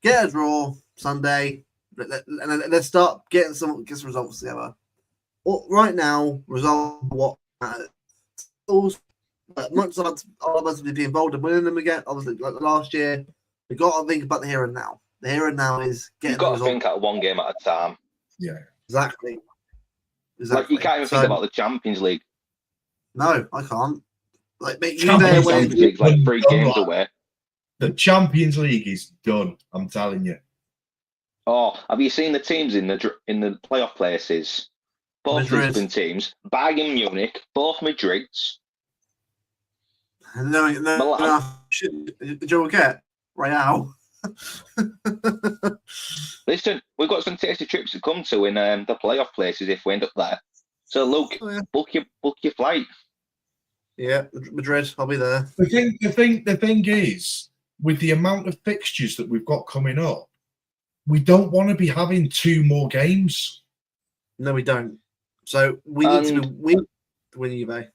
get a draw Sunday, and let's start getting some results together. Well, right now, result what matters. Much as I'd like to be involved in winning them again, obviously, like last year, we got to think about the here and now. The here and now is getting. You've got to think at one game at a time. Yeah, exactly. Like you can't even think about the Champions League. No, I can't. Like, Champions League's like 3 games away. The Champions League is done. I'm telling you. Oh, have you seen the teams in the playoff places? Both Madrid. Lisbon teams, Bayern Munich, both Madrids. No, Milan. Joe get Real. Listen, we've got some tasty trips to come to in the playoff places if we end up there. So look, book your flight. Yeah, Madrid. I'll be there. The thing is, with the amount of fixtures that we've got coming up, we don't want to be having 2 more games. No, we don't. So we need to win eBay.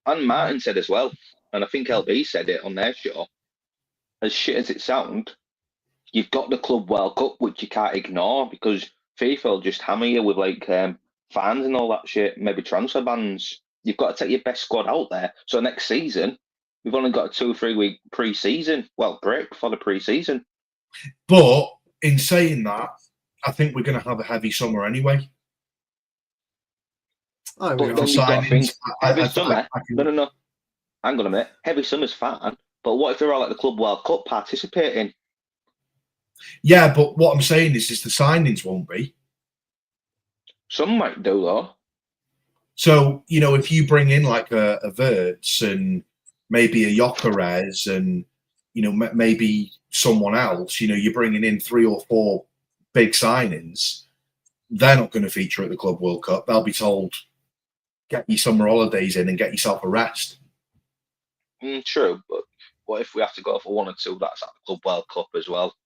And Martin said as well, and I think LB said it on their show, as shit as it sounds, you've got the Club World Cup, which you can't ignore because FIFA will just hammer you with like fans and all that shit, maybe transfer bans. You've got to take your best squad out there. So next season, we've only got a 2 or 3 week pre-season, break for the pre-season. But in saying that, I think we're going to have a heavy summer anyway. Oh, but then you've got to think, heavy summer. No. Hang on a minute. Heavy summer's fine, but what if they're all at the Club World Cup participating? Yeah, but what I'm saying is the signings won't be. Some might do though. So, if you bring in like a Verts and maybe a Jokeres and, maybe someone else, you're bringing in 3 or 4 big signings, they're not going to feature at the Club World Cup. They'll be told, get your summer holidays in and get yourself a rest. True, but what if we have to go for 1 or 2 that's at the Club World Cup as well?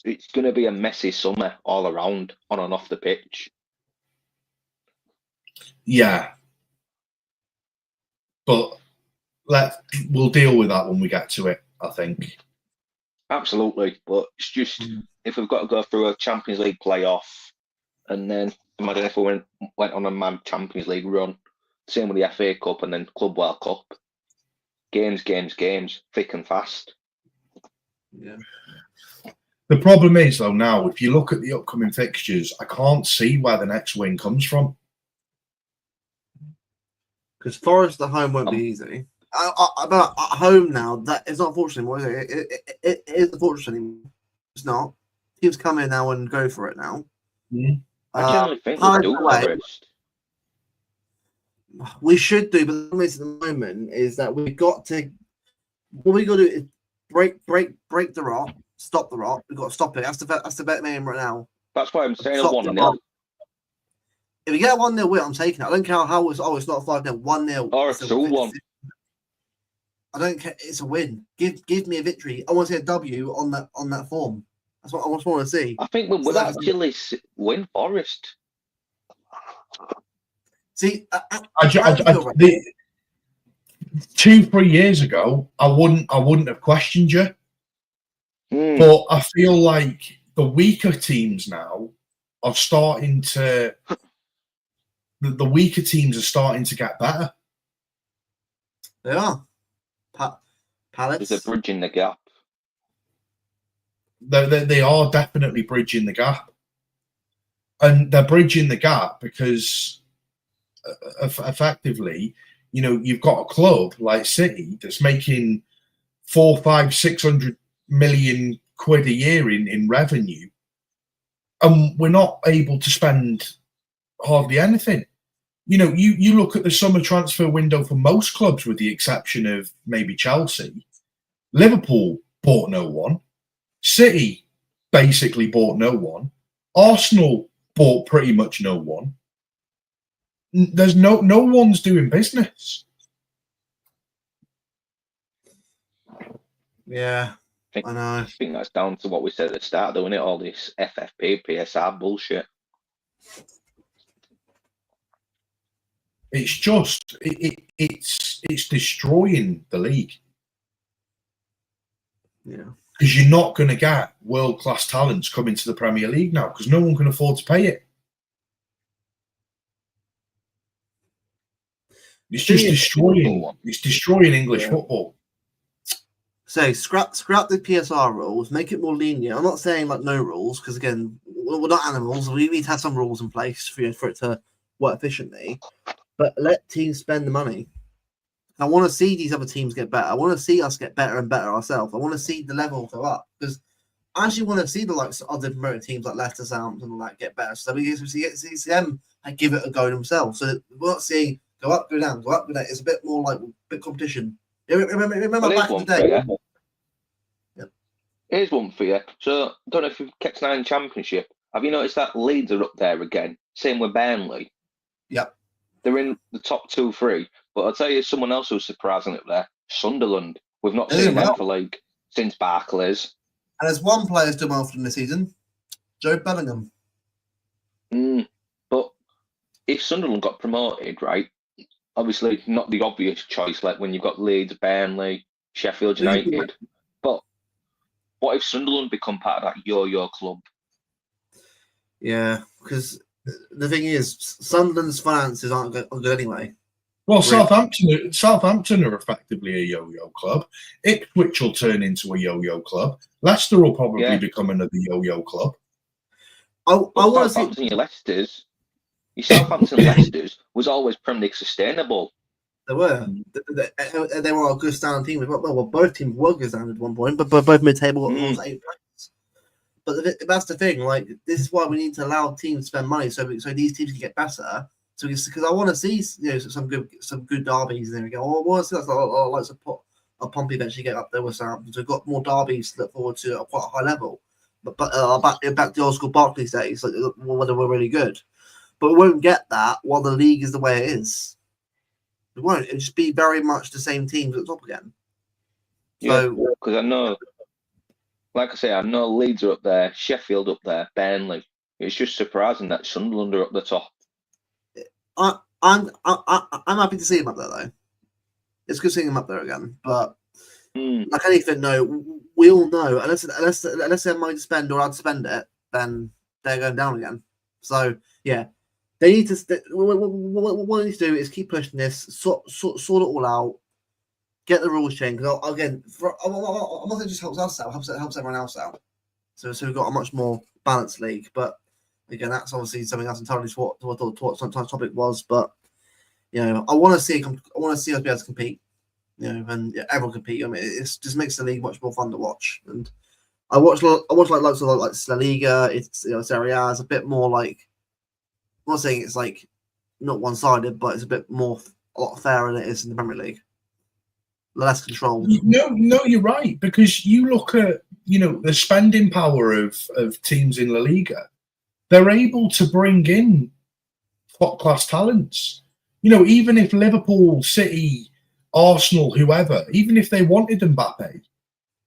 It's going to be a messy summer all around, on and off the pitch. Yeah. But we'll deal with that when we get to it, I think. Absolutely. But it's just, if we've got to go through a Champions League playoff, and then imagine if we went on a mad Champions League run, same with the FA Cup and then Club World Cup. Games, thick and fast. Yeah. The problem is, though, now, if you look at the upcoming fixtures, I can't see where the next win comes from. Because Forest at home won't be easy. But at home now, that is not fortunate anymore, is it? It is fortunate anymore. It's not. Teams come in now and go for it now. Mm. I generally think we do Forest. We should do, but the problem is at the moment is that we've got to. What we got to do is break the rot, stop the rot. We've got to stop it. That's the bet name right now. That's why I'm saying 1-0. If you get a 1-0 win, I'm taking it. I don't care how it's. It's not 5-0. 1-0. Or it's 2-1. I don't care. It's a win. Give me a victory. I want to see a W on that form. That's what I just want to see. I think we would actually win Forest. See, 2-3 years ago, I wouldn't have questioned you. But I feel like the weaker teams now are starting to. The weaker teams are starting to get better. They are. Pallets. They're bridging the gap. They are definitely bridging the gap. And they're bridging the gap because effectively, you've got a club like City that's making 400, 500, 600 million quid a year in revenue. And we're not able to spend hardly anything. You look at the summer transfer window for most clubs, with the exception of maybe Chelsea. Liverpool bought no one. City basically bought no one. Arsenal bought pretty much no one. There's no one's doing business. Yeah, I know. I think that's down to what we said at the start, doing it, all this FFP, PSR bullshit. It's just it's destroying the league. Yeah, because you're not going to get world-class talents coming to the Premier League now because no one can afford to pay it. It's just destroying. It's destroying English football. So scrap the PSR rules, make it more lenient. I'm not saying like no rules because again, we're not animals. We need to have some rules in place for it to work efficiently. But let teams spend the money. I want to see these other teams get better. I want to see us get better and better ourselves. I want to see the level go up because actually want to see the likes of other promoted teams like Leicester, Southampton, and all that get better. So we get to see them and give it a go themselves. So we're not seeing go up, go down, go up, go down. It's a bit more like a bit competition. Remember back in the day. Here's one for you. So, I don't know if you've kept an eye on Championship. Have you noticed that Leeds are up there again? Same with Burnley. Yep. They're in the top 2, 3. But I'll tell you someone else who's surprising up there. Sunderland. We've not seen them for like since Barclays. And there's one player who's done well for the season, Joe Bellingham. But if Sunderland got promoted, right? Obviously, not the obvious choice, like when you've got Leeds, Burnley, Sheffield United. But what if Sunderland become part of that yo-yo club? Yeah, because the thing is, Sunderland's finances aren't good anyway. Well, Southampton are effectively a yo-yo club. Ipswich will turn into a yo-yo club. Leicester will probably become another yo-yo club. I want to see your Southampton Leicester's was always Premier League sustainable. They were. They were a good standing team. Well, both teams were good standing at one point, but both mid-table was 8 points. But that's the thing. Like, this is why we need to allow teams to spend money, so these teams can get better. So because I want to see some good derbies. There we go. I want to see like a Pompey eventually get up there with Southampton. So we've got more derbies to look forward to at quite a high level. But back to the old school Barclays days, like when they were really good. But we won't get that while the league is the way it is. It won't. It'll just be very much the same teams at the top again. Yeah, because I know, like I say, I know Leeds are up there, Sheffield up there, Burnley. It's just surprising that Sunderland are up the top. I'm happy to see him up there though. It's good seeing him up there again. But like anything, no, we all know unless they have money to spend or I'd spend it, then they're going down again. So yeah. They need to. What they need to do is keep pushing this, sort it all out, get the rules changed. Because again, I'm not saying it just helps us out, helps everyone else out. So we've got a much more balanced league. But again, that's obviously something else entirely to what sometimes topic was. But I want to see us be able to compete. And everyone compete. I mean, it just makes the league much more fun to watch. And I watch like lots of like La Liga. It's Serie A is a bit more like. I'm not saying it's like not one-sided, but it's a lot fairer than it is in the Premier League. Less controlled. No, you're right, because you look at the spending power of teams in La Liga. They're able to bring in top-class talents. Even if Liverpool, City, Arsenal, whoever, even if they wanted Mbappe,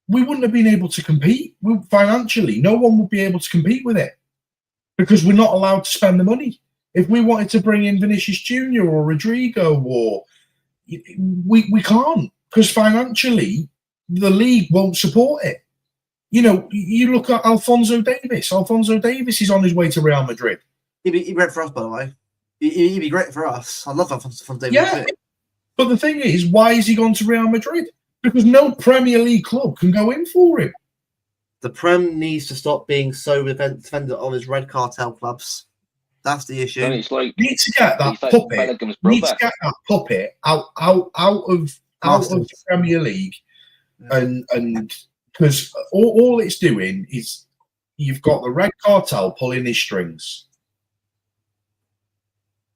we wouldn't have been able to compete financially. No one would be able to compete with it because we're not allowed to spend the money. If we wanted to bring in Vinicius Jr. or Rodrigo, we can't, because financially the league won't support it. You look at Alphonso Davies. Alphonso Davies is on his way to Real Madrid. He'd be great for us, by the way. He'd be great for us. I love Alphonso Davies. Yeah, but the thing is, why has he gone to Real Madrid? Because no Premier League club can go in for him. The Prem needs to stop being so dependent on his red cartel clubs. That's the issue. And it's like need to get that puppet. Need to get that puppet out of the Premier League, and because all it's doing is you've got the red cartel pulling his strings.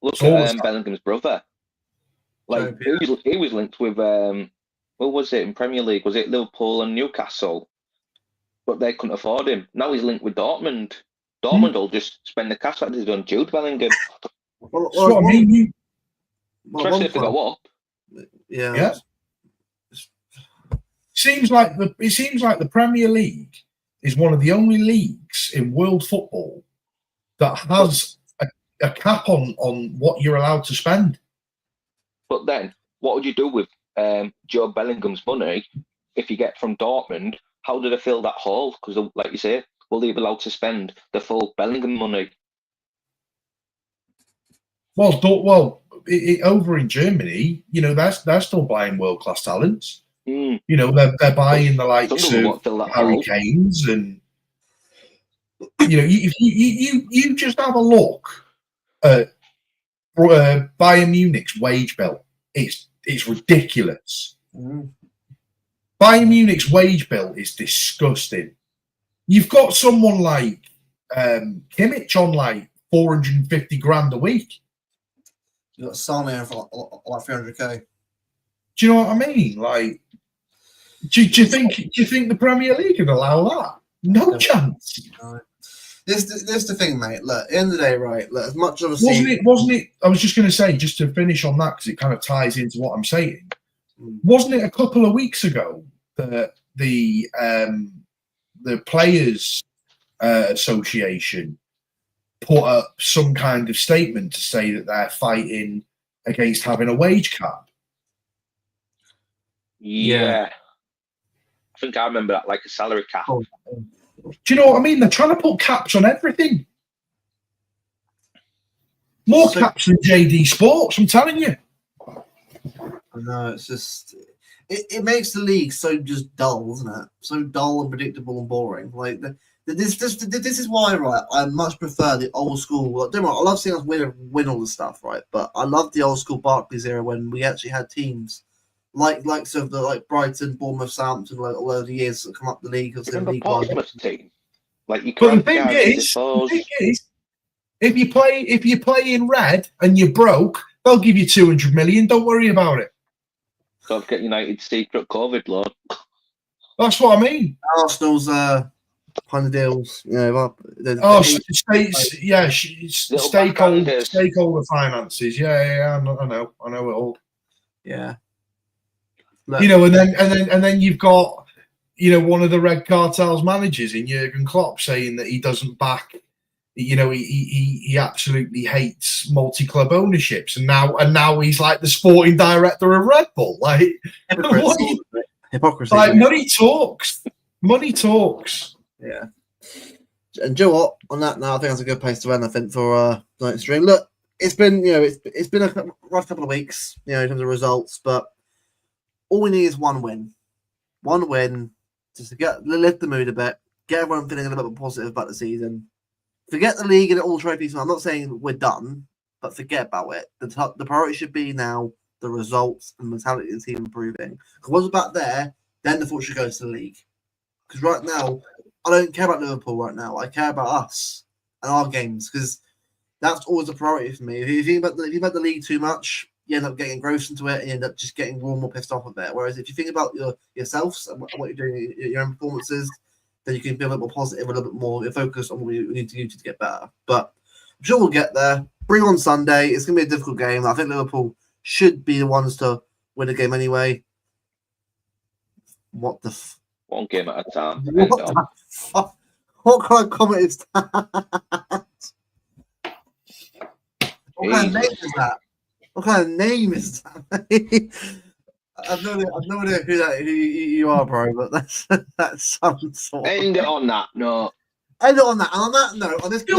Look at Bellingham's brother. Like he was linked with what was it in Premier League? Was it Liverpool and Newcastle? But they couldn't afford him. Now he's linked with Dortmund. Dortmund will just spend the cash like they've done Jude Bellingham. That's what I mean. Especially if they go up. Yeah. Seems like the Premier League is one of the only leagues in world football that has a cap on what you're allowed to spend. But then, what would you do with Joe Bellingham's money if you get from Dortmund? How do they fill that hole? Because, like you say, will they be allowed to spend the full Bellingham money? Well, over in Germany, they're still buying world-class talents. They're buying the likes of Harry Kane's, and if you just have a look at Bayern Munich's wage bill, it's ridiculous. Bayern Munich's wage bill is disgusting. You've got someone like Kimmich on like 450 grand a week. You got Sane for like 300k. Do you know what I mean? Like, do you think the Premier League would allow that? No chance. No. This the thing, mate. Look, at the end of the day, right? Look, as much as wasn't it? I was just going to say, just to finish on that, because it kind of ties into what I'm saying. Wasn't it a couple of weeks ago that the Players Association put up some kind of statement to say that they're fighting against having a wage cap? Yeah. I think I remember that, like a salary cap. Oh. Do you know what I mean? They're trying to put caps on everything. More caps than JD Sports, I'm telling you. No, it's just it makes the league so just dull, isn't it? So dull and predictable and boring. Like this is why, right? I much prefer the old school. Like, don't worry, I love seeing us win all the stuff, right? But I love the old school Barclays era when we actually had teams like Brighton, Bournemouth, Southampton, like all over the years that come up the league. Remember Portsmouth's team? Like you but the thing is, if you play in red and you're broke, they'll give you 200 million. Don't worry about it. Don't get United's secret COVID loan. That's what I mean. Arsenal's kind of deals, you know. Stakeholder finances. Yeah, I know it all. Yeah. Look, you know, and then you've got, you know, one of the Red Cartel's managers in Jurgen Klopp saying that he doesn't back, you know, he absolutely hates multi-club ownerships, and now he's like the sporting director of Red Bull. Like, hypocrisy. Like, money talks. Money talks. Yeah. And Joe, what? On that now, I think that's a good place to end. I think for tonight's stream. Look, it's been it's been a rough couple of weeks, you know, in terms of results, but all we need is one win just to lift the mood a bit, get everyone feeling a little bit positive about the season. Forget the league and all trophies. I'm not saying we're done, but forget about it. The priority should be now the results and mentality of the team improving. Because once we're back there, then the thought should go to the league. Because right now, I don't care about Liverpool right now. I care about us and our games, because that's always a priority for me. If you think about the league too much, you end up getting engrossed into it and you end up just getting more pissed off of it. Whereas if you think about yourselves and what you're doing, your own performances, then you can be a little more positive, a little bit more focused on what we need to do to get better. But I'm sure we'll get there. Bring on Sunday. It's going to be a difficult game. I think Liverpool should be the ones to win the game anyway. What the one game at a time. What kind of comment is that? What kind of name is that? What kind of name is that? I've no idea who you are, bro. But that's some sort. End it on that note. End it on that. And on that note, on this. Hang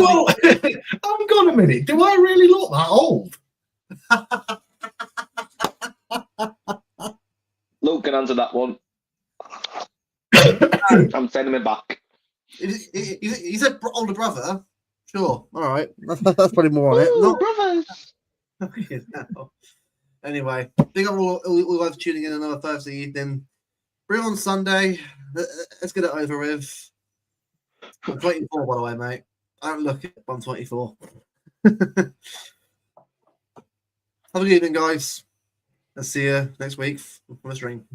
on a minute. Do I really look that old? Luke can answer that one. I'm sending him back. He said older brother. Sure. All right. That's probably more on it. Not brothers. Anyway, big up all guys for tuning in another Thursday evening. Bring on Sunday. Let's get it over with. I'm 24, by the way, mate. I don't look it, but I'm 24. Have a good evening, guys. I'll see you next week for the stream.